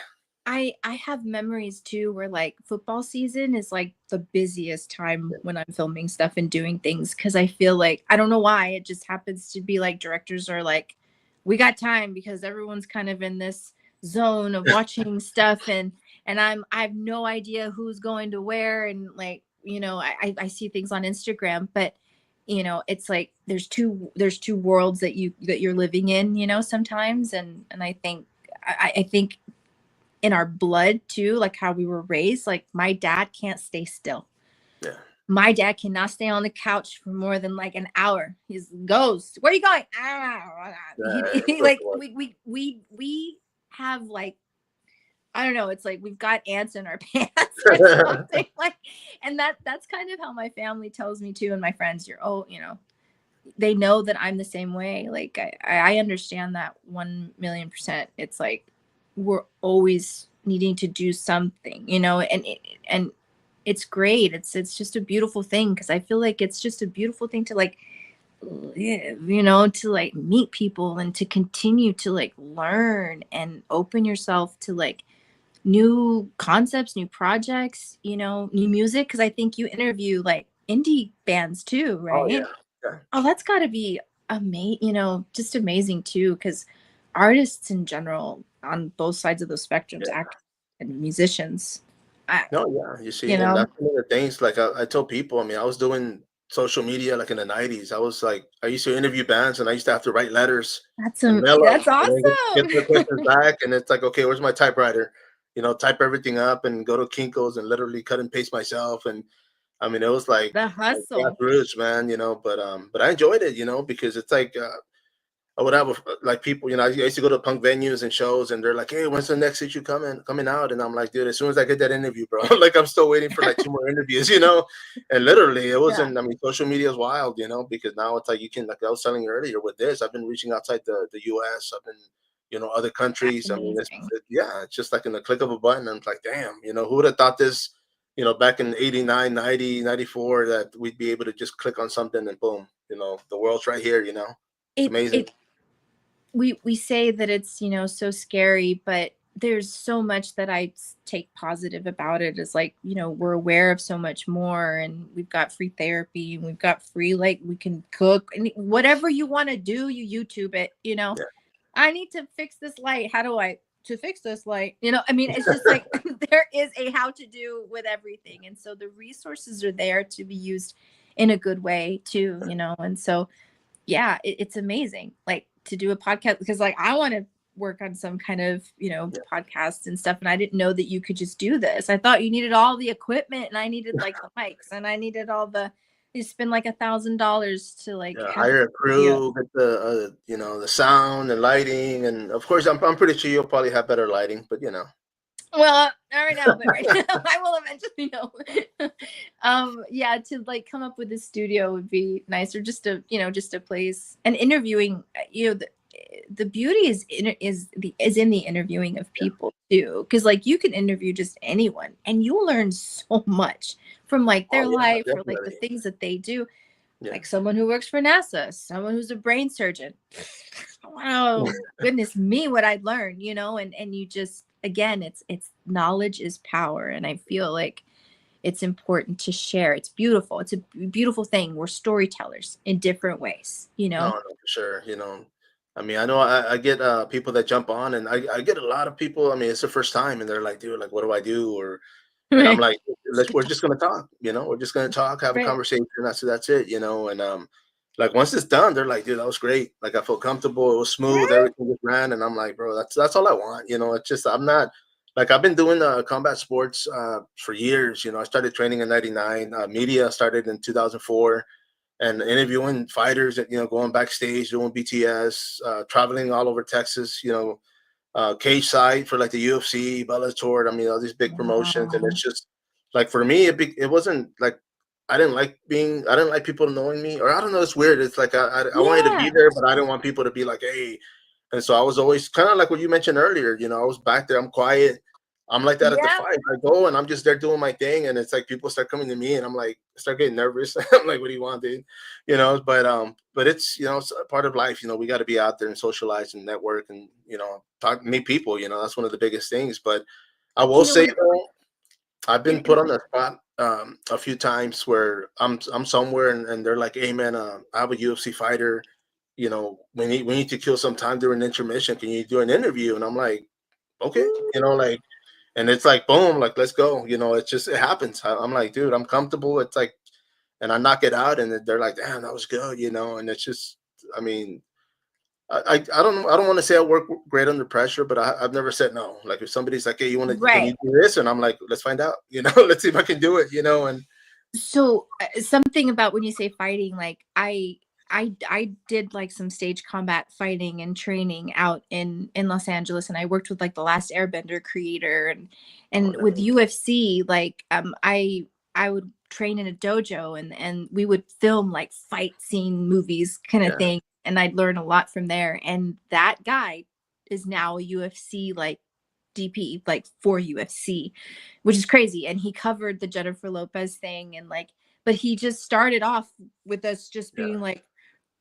I have memories too where like football season is like the busiest time when I'm filming stuff and doing things because I feel like I don't know why it just happens to be like directors are like we got time because everyone's kind of in this zone of watching stuff and I have no idea who's going to where and like I see things on Instagram but it's like there's two worlds that you're living in sometimes and I think in our blood too, like how we were raised. Like my dad can't stay still. Yeah. My dad cannot stay on the couch for more than like an hour. He goes, "Where are you going?" Like we have like I don't know. It's like we've got ants in our pants or something. Like, and that's kind of how my family tells me too, and my friends. They know that I'm the same way. Like I understand that 1,000,000%. It's like we're always needing to do something, and it's great. It's just a beautiful thing because I feel like it's just a beautiful thing to like live, to like meet people and to continue to like learn and open yourself to like new concepts, new projects, new music. Because I think you interview like indie bands too, Oh yeah. right? Yeah. Oh, that's got to be amazing, just amazing too, because artists in general on both sides of the spectrums, Yeah. actors and musicians, I, No, yeah, you see, you and know, that's one of the things. Like I tell people, I mean, I was doing social media like in the '90s. I was like, I used to interview bands, and I used to have to write letters and mail them, that's and then get the awesome. questions back. And it's like, okay, where's my typewriter? Type everything up and go to Kinko's and literally cut and paste myself. And I mean, it was The like hustle. grassroots, man. But I enjoyed it, because it's like. I would have like people, I used to go to punk venues and shows, and they're like, "Hey, when's the next issue coming out?" And I'm like, "Dude, as soon as I get that interview, bro." Like I'm still waiting for like two more interviews, And literally, it Yeah, wasn't. I mean, social media is wild, because now it's like you can, like I was telling you earlier, with this, I've been reaching outside the U.S. I've been, other that's countries. I mean, amazing. yeah, it's just like in the click of a button. I'm like, damn, who would have thought this, back in 89, 90, 94, that we'd be able to just click on something and boom, the world's right here. It's amazing. It we say that it's so scary but there's so much that take positive about it is like we're aware of so much more and we've got free therapy and we've got free like we can cook and whatever you want to do you YouTube it. Yeah. I need to fix this light, how do I to fix this light, I mean it's just like there is a how to do with everything and so the resources are there to be used in a good way too, and so yeah, it's amazing. Like to do a podcast because like I want to work on some kind of, Yeah. podcasts and stuff. And I didn't know that you could just do this. I thought you needed all the equipment and I needed like the mics and I needed you spend like $1,000 to like Yeah, have hire a a studio. crew, get the sound and lighting, and of course, I'm pretty sure you'll probably have better lighting, but Well, not right now, but right now I will eventually know. Yeah, to like come up with a studio would be nice, or just a place. And interviewing, the beauty is in the interviewing of people too, because like you can interview just anyone, and you'll learn so much from like oh their yeah, life or like the definitely, things that they do. yeah, Like someone who works for NASA, someone who's a brain surgeon. Wow, goodness me, what I'd learn, and you just again, it's knowledge is power, and I feel like it's important to share. It's beautiful. It's a beautiful thing. We're storytellers in different ways, no, no, for sure, I mean, I know I get people that jump on, and I get a lot of people. I mean, it's the first time, and they're like, "Dude, like, what do I do?" And I'm Right. like, It's we're good talk. just gonna talk, we're just gonna talk, have a Right. conversation. That's it, and like once it's done, they're like, dude, that was great. Like I felt comfortable, it was smooth, Right. everything just ran, and I'm like, bro, that's all I want. It's just I'm not like I've been doing combat sports for years. I started training in '99. Media started in 2004, and interviewing fighters, going backstage, doing BTS, traveling all over Texas, cage side for like the UFC, Bellator. I mean, all these big promotions, and Wow. it's just like for me, it wasn't like I didn't like people knowing me, or I don't know. It's weird. It's like I wanted to be Yeah. there, but I didn't want people to be like, hey. And so I was always kind of like what you mentioned earlier. You know, I was back there. I'm quiet. I'm like that at the Yeah. fight. I go and I'm just there doing my thing, and it's like people start coming to me, and I'm like, start getting nervous. I'm like, what do you want, dude? You know, but it's, you know, it's a part of life. You know, we got to be out there and socialize and network, and, you know, talk, meet people. You know, that's one of the biggest things. But I will You know say what? though, I've been And put on the spot a few times where I'm somewhere, and they're like, hey man, I have a UFC fighter. You know, we need to kill some time during intermission. Can you do an interview? And I'm like, okay, you know, like, and it's like boom, like let's go. You know, it's just, it happens. I'm like, dude, I'm comfortable. It's like, and I knock it out, and they're like, damn, that was good, you know. And it's just, I mean, I don't want to say I work great under pressure, but I've never said no. Like if somebody's like, hey, can you right. do this? And I'm like, let's find out, you know, let's see if I can do it, you know. And So something about when you say fighting, like I did like some stage combat fighting and training out in Los Angeles, and I worked with like the Last Airbender creator, oh, and with no. UFC, like I would train in a dojo, and we would film like fight scene movies kind of Yeah, thing, and I'd learn a lot from there. And that guy is now a UFC like DP like for UFC, which is crazy. And he covered the Jennifer Lopez thing, and like, but he just started off with us just being like,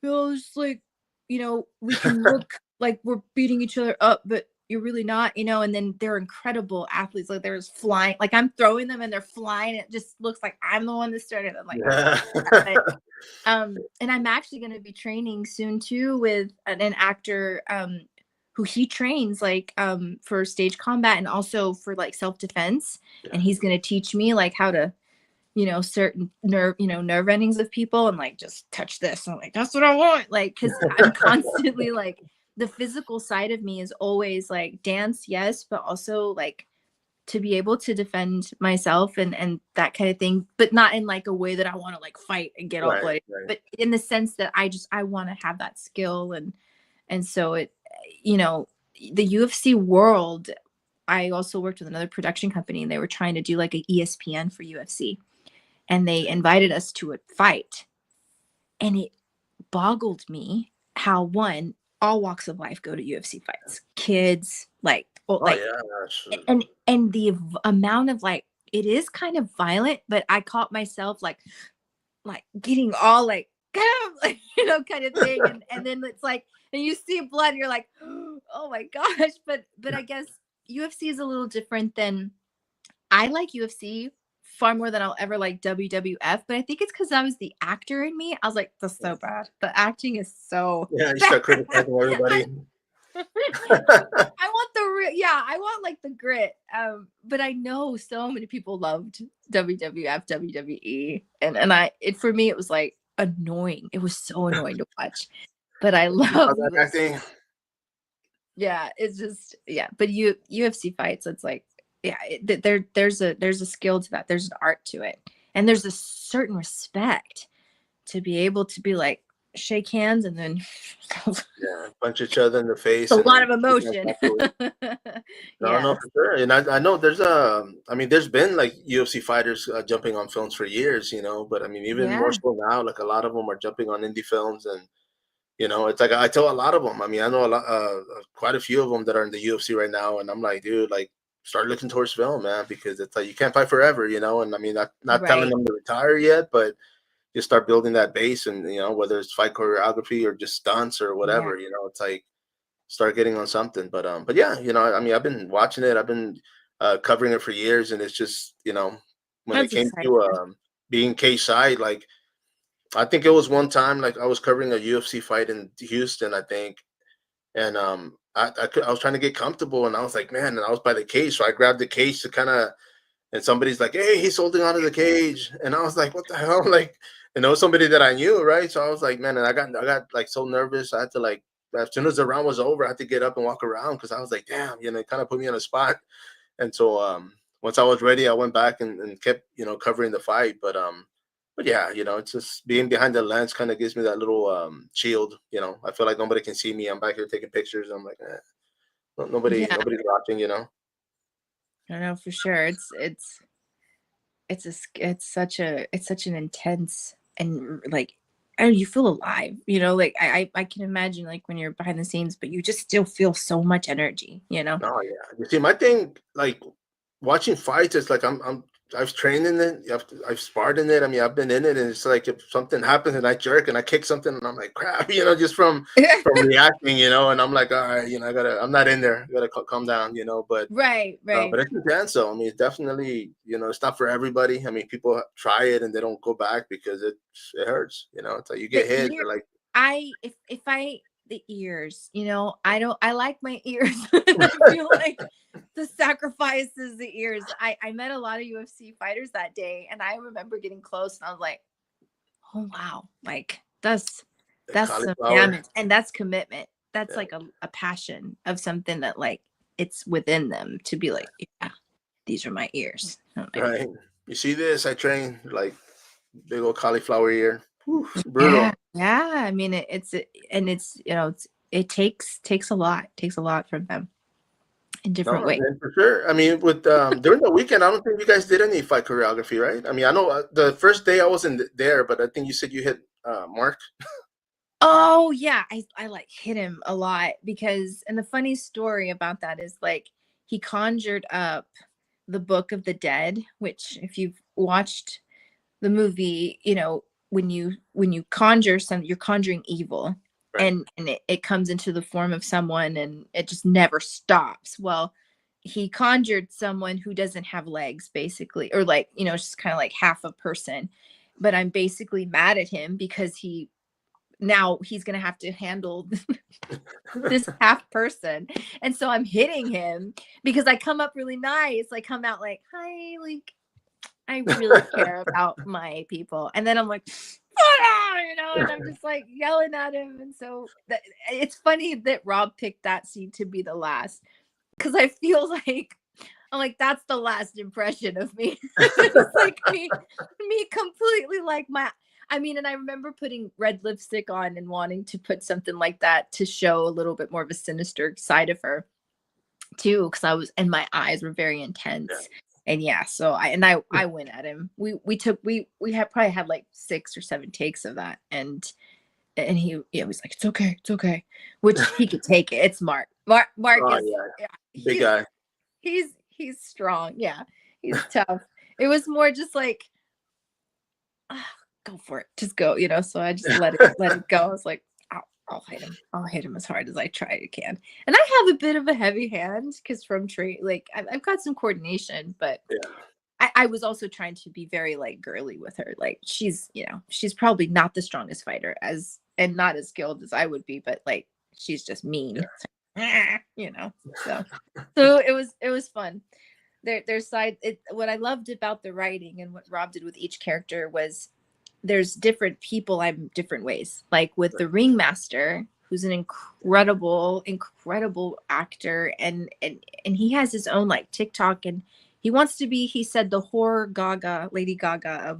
feels like, you know, we can look like we're beating each other up, but you're really not, you know. And then they're incredible athletes. Like there's flying, like I'm throwing them and they're flying. It just looks like I'm the one that started. I'm like, yeah, but, and I'm actually going to be training soon too with an actor, who he trains like for stage combat and also for like self-defense. yeah. And he's going to teach me like how to, you know, certain nerve endings of people, and like just touch this. I'm like, that's what I want. Like, because I'm constantly like, the physical side of me is always like dance, yes, but also like to be able to defend myself and that kind of thing, but not in like a way that I want to like fight and get all Right, bloody, right. but in the sense that I want to have that skill. And so it, you know, the UFC world, I also worked with another production company, and they were trying to do like a ESPN for UFC, and they invited us to a fight, and it boggled me how, one, all walks of life go to UFC fights, kids, like, oh, Oh like, yeah, that's, and the amount of like, it is kind of violent, but I caught myself like getting all like, like, you know, kind of thing. And then it's like, and you see blood, and you're like, oh my gosh. But I guess UFC is a little different than, I like UFC far more than I'll ever like WWF, but I think it's because I was the actor in me. I was like, that's so bad. The acting is so yeah. You bad. start criticizing everybody. I want the real, yeah, I want like the grit. But I know so many people loved WWF, WWE, and for me it was like annoying. It was so annoying to watch. But I love That UFC. thing. Yeah, it's just, yeah. But UFC fights, it's like, yeah, there's a skill to that. There's an art to it, and there's a certain respect to be able to be like, shake hands, and then Yeah, punch each other in the face, it's a and lot then of emotion. no, no, Yeah. for sure. And I know there's I mean, there's been like UFC fighters jumping on films for years, you know. But I mean, even more Yeah. so now, like a lot of them are jumping on indie films, and you know, it's like I tell a lot of them. I mean, I know a lot, quite a few of them that are in the UFC right now, and I'm like, dude, like, start looking towards film, man, because it's like you can't fight forever, you know. And I mean, not telling Right. them to retire yet, but just start building that base, and you know, whether it's fight choreography or just stunts or Yeah. whatever, you know, it's like start getting on something. But yeah, you know, I mean, I've been watching it, I've been covering it for years, and it's just, you know, when it That's came exciting. to being K side, like I think it was one time like I was covering a UFC fight in Houston, I think, and I was trying to get comfortable, and I was like, man, and I was by the cage, so I grabbed the cage to kind of, and somebody's like, hey, he's holding onto the cage, and I was like, what the hell, like, and it was somebody that I knew, right? So I was like, man, and I got like so nervous, I had to like, as soon as the round was over, I had to get up and walk around because I was like, damn, you know, it kind of put me on a spot. And so once I was ready, I went back and kept, you know, covering the fight. But yeah, you know, it's just being behind the lens kind of gives me that little shield. You know, I feel like nobody can see me. I'm back here taking pictures. I'm like, Yeah, nobody's watching. You know. I know for sure. It's such an intense and like and you feel alive, you know, like I can imagine like when you're behind the scenes, but you just still feel so much energy, you know? Oh yeah. You see, my thing, like watching fights, it's like I've trained in it. I've sparred in it. I mean, I've been in it, and it's like if something happens and I jerk and I kick something, and I'm like, crap, just from reacting, and I'm like, all right, I'm not in there. I gotta calm down, But Right, right. but it's intense, though. I mean, it's definitely, it's not for everybody. I mean, people try it and they don't go back because it hurts. It's like you The get hit, ear you're like, if I the ears, I like my ears. I feel like the sacrifice is the ears. I met a lot of UFC fighters that day, and I remember getting close, and I was like, oh wow, like that's some cauliflower. damage, and that's commitment. That's Yeah. like a passion of something that like it's within them to be like, yeah, these are my ears. I'm like, Right. You see this? I train like big old cauliflower ear. Whew, yeah, brutal. yeah. I mean, and it's it takes a lot from them in different No, ways. man, for sure. I mean, with during the weekend, I don't think you guys did any fight choreography, right? I mean, I know the first day I wasn't there, but I think you said you hit Mark. Oh yeah, I like hit him a lot because, and the funny story about that is like he conjured up the Book of the Dead, which if you've watched the movie, when you conjure you're conjuring evil, Right. and it comes into the form of someone and it just never stops. Well, he conjured someone who doesn't have legs, basically, or like, just kind of like half a person. But I'm basically mad at him because now he's gonna have to handle this half person. And so I'm hitting him because I come up really nice. I come out like, hi, like I really care about my people. And then I'm like, and I'm just like yelling at him. And so it's funny that Rob picked that scene to be the last, because I feel like I'm like, that's the last impression of me. It's like me completely like and I remember putting red lipstick on and wanting to put something like that to show a little bit more of a sinister side of her too, because my eyes were very intense. And yeah, so I went at him. We had probably had like 6 or 7 takes of that, and he was like, it's okay, which he could take it. It's Mark Oh is, yeah, yeah, big guy. he's strong. Yeah, he's tough. It was more just like, go for it, just go, so I just let it go. I was like, I'll hit him as hard as I can. And I have a bit of a heavy hand because from trade, like I've got some coordination, but Yeah. I was also trying to be very like girly with her. Like she's probably not the strongest fighter and not as skilled as I would be, but like she's just mean. So it was fun. There's what I loved about the writing and what Rob did with each character was there's different people I'm different ways. Like with the ringmaster, who's an incredible actor, and he has his own like TikTok, and he wants to be, he said, the Lady Gaga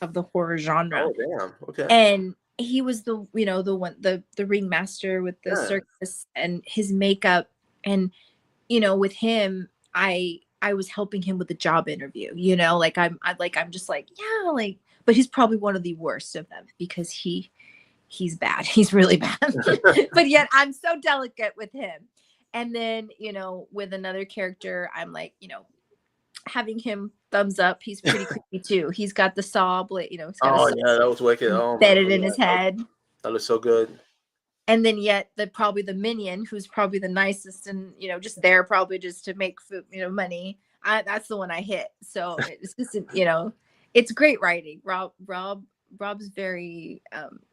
of the horror genre. Oh damn. Okay. And he was the ringmaster with the circus and his makeup, and with him I was helping him with the job interview, like I'm just like, yeah, like, but he's probably one of the worst of them because he's bad. He's really bad. But yet I'm so delicate with him. And then, with another character, I'm like, having him thumbs up. He's pretty creepy too. He's got the saw blade, he's got that was wicked. Oh, embedded in his head. That looks so good. And then yet probably the minion, who's probably the nicest and, just there probably just to make food, money. That's the one I hit. So it's just, it's great writing. Rob's very,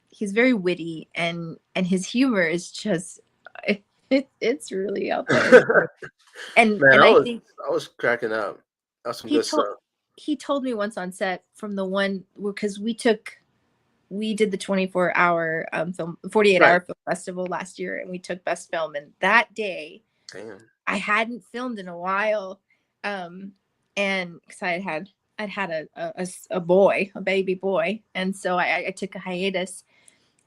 he's very witty, and his humor is just, it's really out there. And I think I was cracking up. That's some good stuff. He told me once on set from the one, because we did the 24-hour film, 48-hour film festival last year, and we took best film. And that day, I hadn't filmed in a while, and because I'd had a boy, a baby boy, and so I took a hiatus.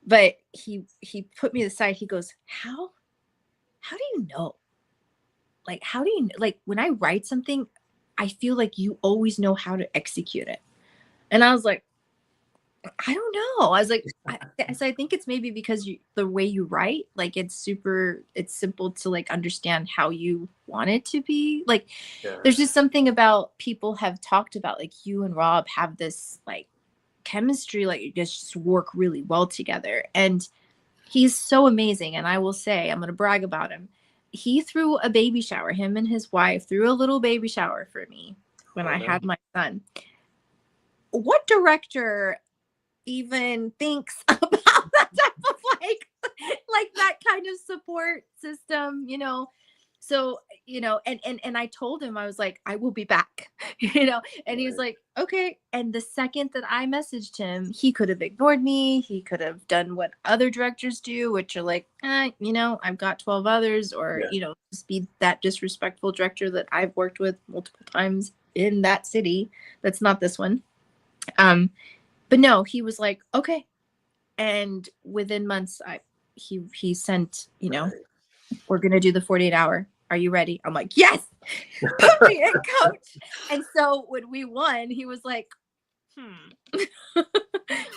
But he put me aside. He goes, "How do you know? Like, how do you, like, when I write something, I feel like you always know how to execute it." And I was like, I don't know. I was like, so I think it's maybe because the way you write, like it's simple to like understand how you want it to be. Like Yeah. there's just something about people have talked about, like you and Rob have this like chemistry, like you guys just work really well together. And he's so amazing. And I will say, I'm going to brag about him. He threw a baby shower, him and his wife threw a little baby shower for me when I had my son. What director even thinks about that type of like that kind of support system, you know? So, you know, and I told him, I was like, I will be back, you know, and he was like, okay. And the second that I messaged him, he could have ignored me. He could have done what other directors do, which are like, you know, I've got 12 others, or, you know, just be that disrespectful director that I've worked with multiple times in that city. That's not this one. But no, he was like, okay. And within months, he sent, you know, we're going to do the 48-hour. Are you ready? I'm like, yes, put me in, coach. And so when we won, he was like,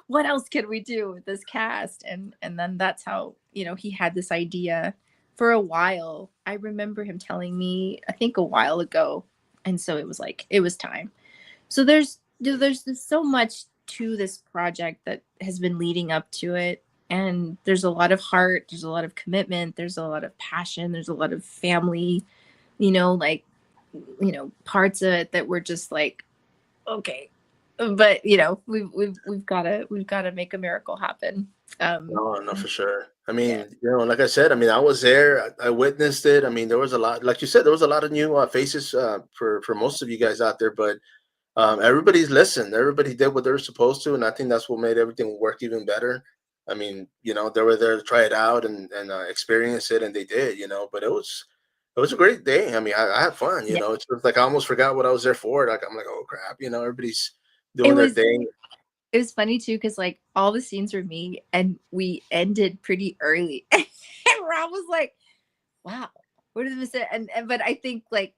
what else can we do with this cast? And then that's how, you know, he had this idea for a while. I remember him telling me, I think a while ago. And so it was like, it was time. So there's just so much to this project that has been leading up to it. And there's a lot of heart, there's a lot of commitment, there's a lot of passion, there's a lot of family, you know, like, you know, parts of it that we're just like, okay, but you know, we've got to make a miracle happen. No, for sure. I mean, you know, like I said, I mean, I was there, I witnessed it. I mean, there was a lot, like you said, there was a lot of new faces for most of you guys out there, but everybody's listened. Everybody did what they were supposed to, and I think that's what made everything work even better. I mean, you know, they were there to try it out and experience it, and they did, you know. But it was a great day. I mean, I had fun, you know. It's just like I almost forgot what I was there for. Like I'm like, oh crap, you know, everybody's doing their thing. It was funny too, because like all the scenes were me, and we ended pretty early. And Rob was like, "Wow, what did this?" And but I think like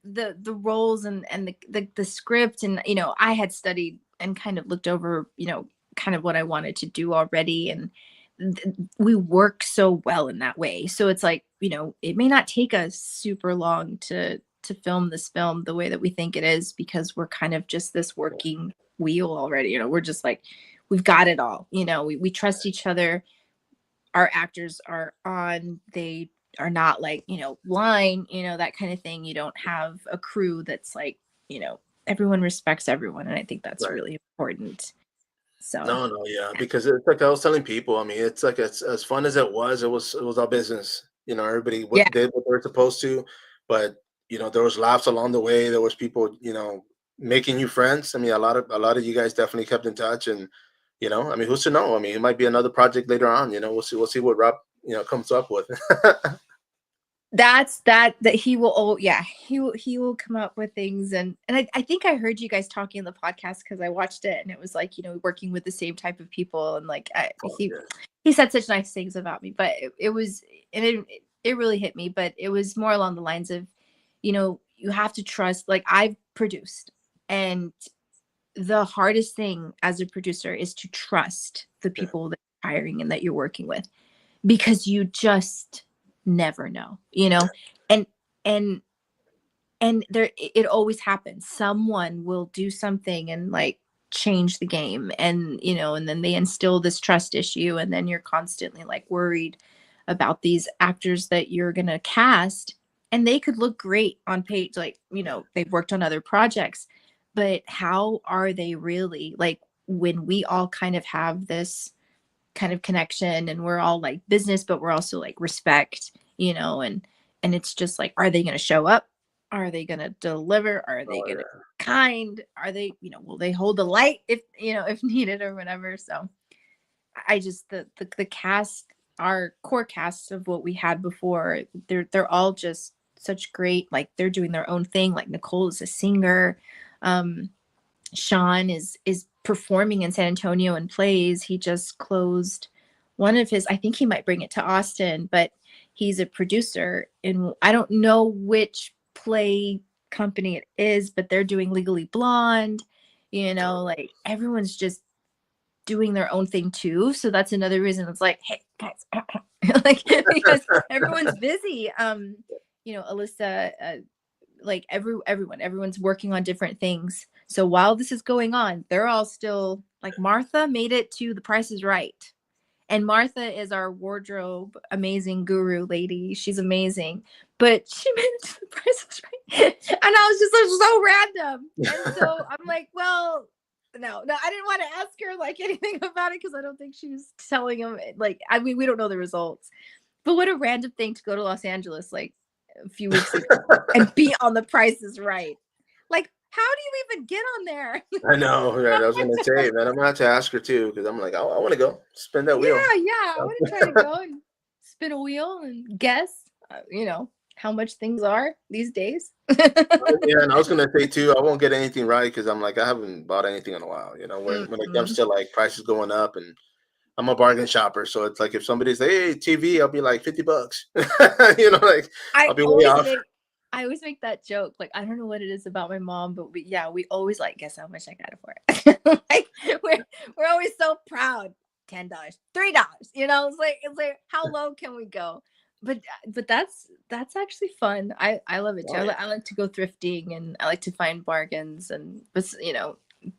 the roles and the script, and you know, I had studied and kind of looked over, you know, kind of what I wanted to do already, and we work so well in that way. So it's like, you know, it may not take us super long to film this film the way that we think it is, because we're kind of just this working wheel already. You know, we're just like, we've got it all. You know, we trust each other. Our actors are on, they are not like, you know, line, you know, that kind of thing. You don't have a crew that's like, you know, everyone respects everyone. And I think that's really important. So No, yeah, because it's like I was telling people. I mean, it's like it's as fun as it was. It was our business. You know, everybody did what they were supposed to, but you know, there was laughs along the way. There was people, you know, making new friends. I mean, a lot of you guys definitely kept in touch, and you know, I mean, who's to know? I mean, it might be another project later on. You know, we'll see what Rob, you know, comes up with. that he will, he will come up with things. And I think I heard you guys talking in the podcast, because I watched it, and it was like, you know, working with the same type of people, and like he said such nice things about me. But it was, and it really hit me. But it was more along the lines of, you know, you have to trust. Like, I've produced, and the hardest thing as a producer is to trust the people that you're hiring and that you're working with, because you just never know, you know. And there, it always happens. Someone will do something and like change the game, and you know, and then they instill this trust issue, and then you're constantly like worried about these actors that you're gonna cast, and they could look great on page, like, you know, they've worked on other projects, but how are they really, like, when we all kind of have this kind of connection, and we're all like business, but we're also like respect, you know, and it's just like, are they going to show up? Are they going to deliver? Are they going to be kind? Are they, you know, will they hold the light if, you know, if needed or whatever? So I just, the cast, our core cast of what we had before, they're all just such great, like they're doing their own thing. Like Nicole is a singer. Sean is performing in San Antonio and plays. He just closed one of his, I think he might bring it to Austin, but he's a producer, and I don't know which play company it is, but they're doing Legally Blonde, you know, like everyone's just doing their own thing too. So that's another reason it's like, hey guys, like because everyone's busy. Alyssa, like everyone's working on different things. So while this is going on, they're all still like Martha made it to The Price is Right. And Martha is our wardrobe amazing guru lady. She's amazing. But she made it to The Price is Right. And I was just like, so random. And so I'm like, well, no, I didn't want to ask her like anything about it because I don't think she was telling him. Like, I mean, we don't know the results. But what a random thing to go to Los Angeles like a few weeks ago and be on The Price is Right. Like, how do you even get on there? I know, right? I was gonna say, man, I'm gonna have to ask her too because I'm like, I want to go spin that wheel. Yeah, I want to try to go and spin a wheel and guess, how much things are these days. Yeah, and I was gonna say too, I won't get anything right because I'm like, I haven't bought anything in a while. When it comes to like prices going up, and I'm a bargain shopper, so it's like if somebody's like, hey, TV, I'll be like $50. Like I'll be way off. I always make that joke. Like, I don't know what it is about my mom, but we always like, guess how much I got it for. Like, we're always so proud. $10, $3. It's like how low can we go? But that's actually fun. I love it too. I like to go thrifting and I like to find bargains, and but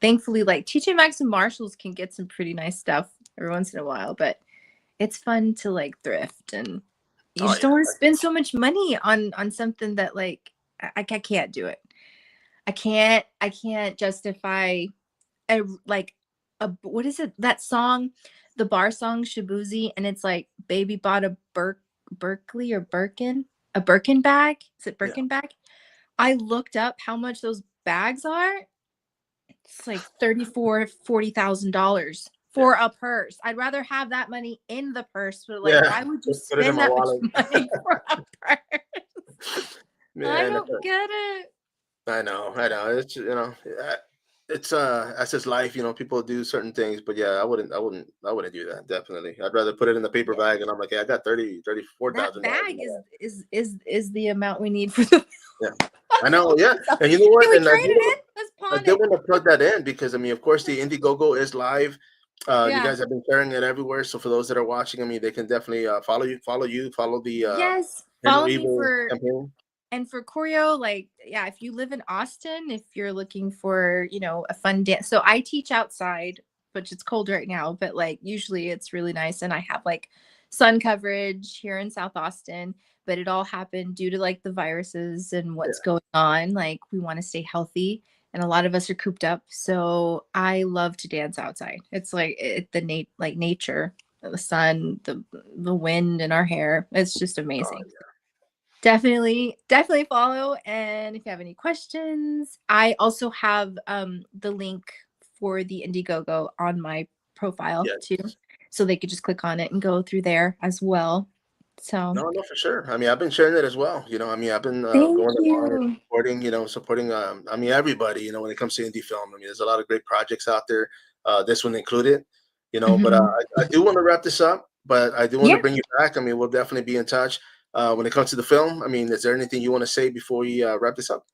thankfully like TJ Maxx and Marshalls can get some pretty nice stuff every once in a while, but it's fun to like thrift, and you just don't want to spend so much money on something that like I can't do it. I can't justify what is it, that song, the bar song Shabuzi, and it's like baby bought a Berkeley or Birkin, a Birkin bag. Is it Birkin bag? I looked up how much those bags are. It's like $40,000 for a purse. I'd rather have that money in the purse, but like, why would you spend that much money for a purse? Man, I don't get it. I know. It's that's just life. People do certain things, but yeah, I wouldn't do that. Definitely, I'd rather put it in the paper bag, and I'm like, I got $34,000. That bag is the amount we need for the. Yeah, I know. Yeah, and you know what? Can we trade it in? Let's pawn I did want to plug that in because of course, the Indiegogo is live. You guys have been sharing it everywhere. So for those that are watching, they can definitely follow the yes, follow me for campaign. And for choreo, like, if you live in Austin, if you're looking for, a fun dance. So I teach outside, which it's cold right now, but like usually it's really nice. And I have like sun coverage here in South Austin, but it all happened due to like the viruses and what's going on. Like, we want to stay healthy, and a lot of us are cooped up. So I love to dance outside. It's like nature, the sun, the wind in our hair. It's just amazing. Oh, yeah. Definitely follow. And if you have any questions, I also have the link for the Indiegogo on my profile too, so they could just click on it and go through there as well. So no, for sure. I've been sharing it as well. I've been going along and supporting everybody. When it comes to indie film, there's a lot of great projects out there. This one included. But I do want to wrap this up. But I do want to bring you back. We'll definitely be in touch. When it comes to the film, is there anything you want to say before we wrap this up?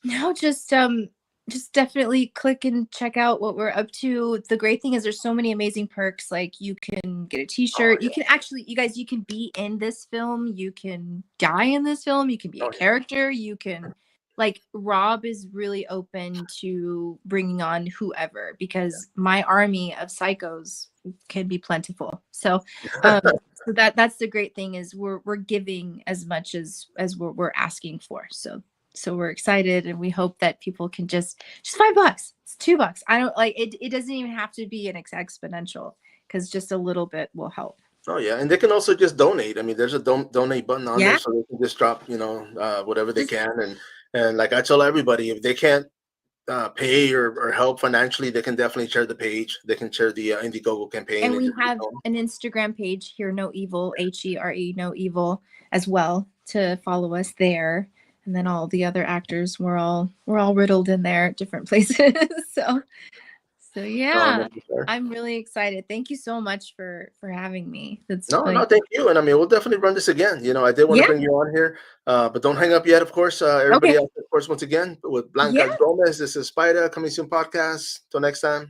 No, just definitely click and check out what we're up to. The great thing is there's so many amazing perks. Like, you can get a t-shirt. You can actually, you guys, you can be in this film. You can die in this film. You can be a character. You can, like, Rob is really open to bringing on whoever, because my army of psychos can be plentiful. So so that's the great thing, is we're giving as much as we're asking for. So we're excited, and we hope that people can just $5. It's $2. I don't like it. It doesn't even have to be an exponential, because just a little bit will help. Oh yeah, and they can also just donate. There's a donate button on there, so they can just drop whatever they can. And like I tell everybody, if they can't pay or help financially, they can definitely share the page. They can share the Indiegogo campaign. And we have an Instagram page here, No Evil, HERE, No Evil, as well, to follow us there. And then all the other actors, we're all riddled in there at different places. So yeah, I'm really excited. Thank you so much for having me. No, thank you. And we'll definitely run this again. I did want to bring you on here, but don't hang up yet. Of course, everybody else, of course, once again, with Blanca Gomez, this is Spider Coming Soon podcast. Till next time.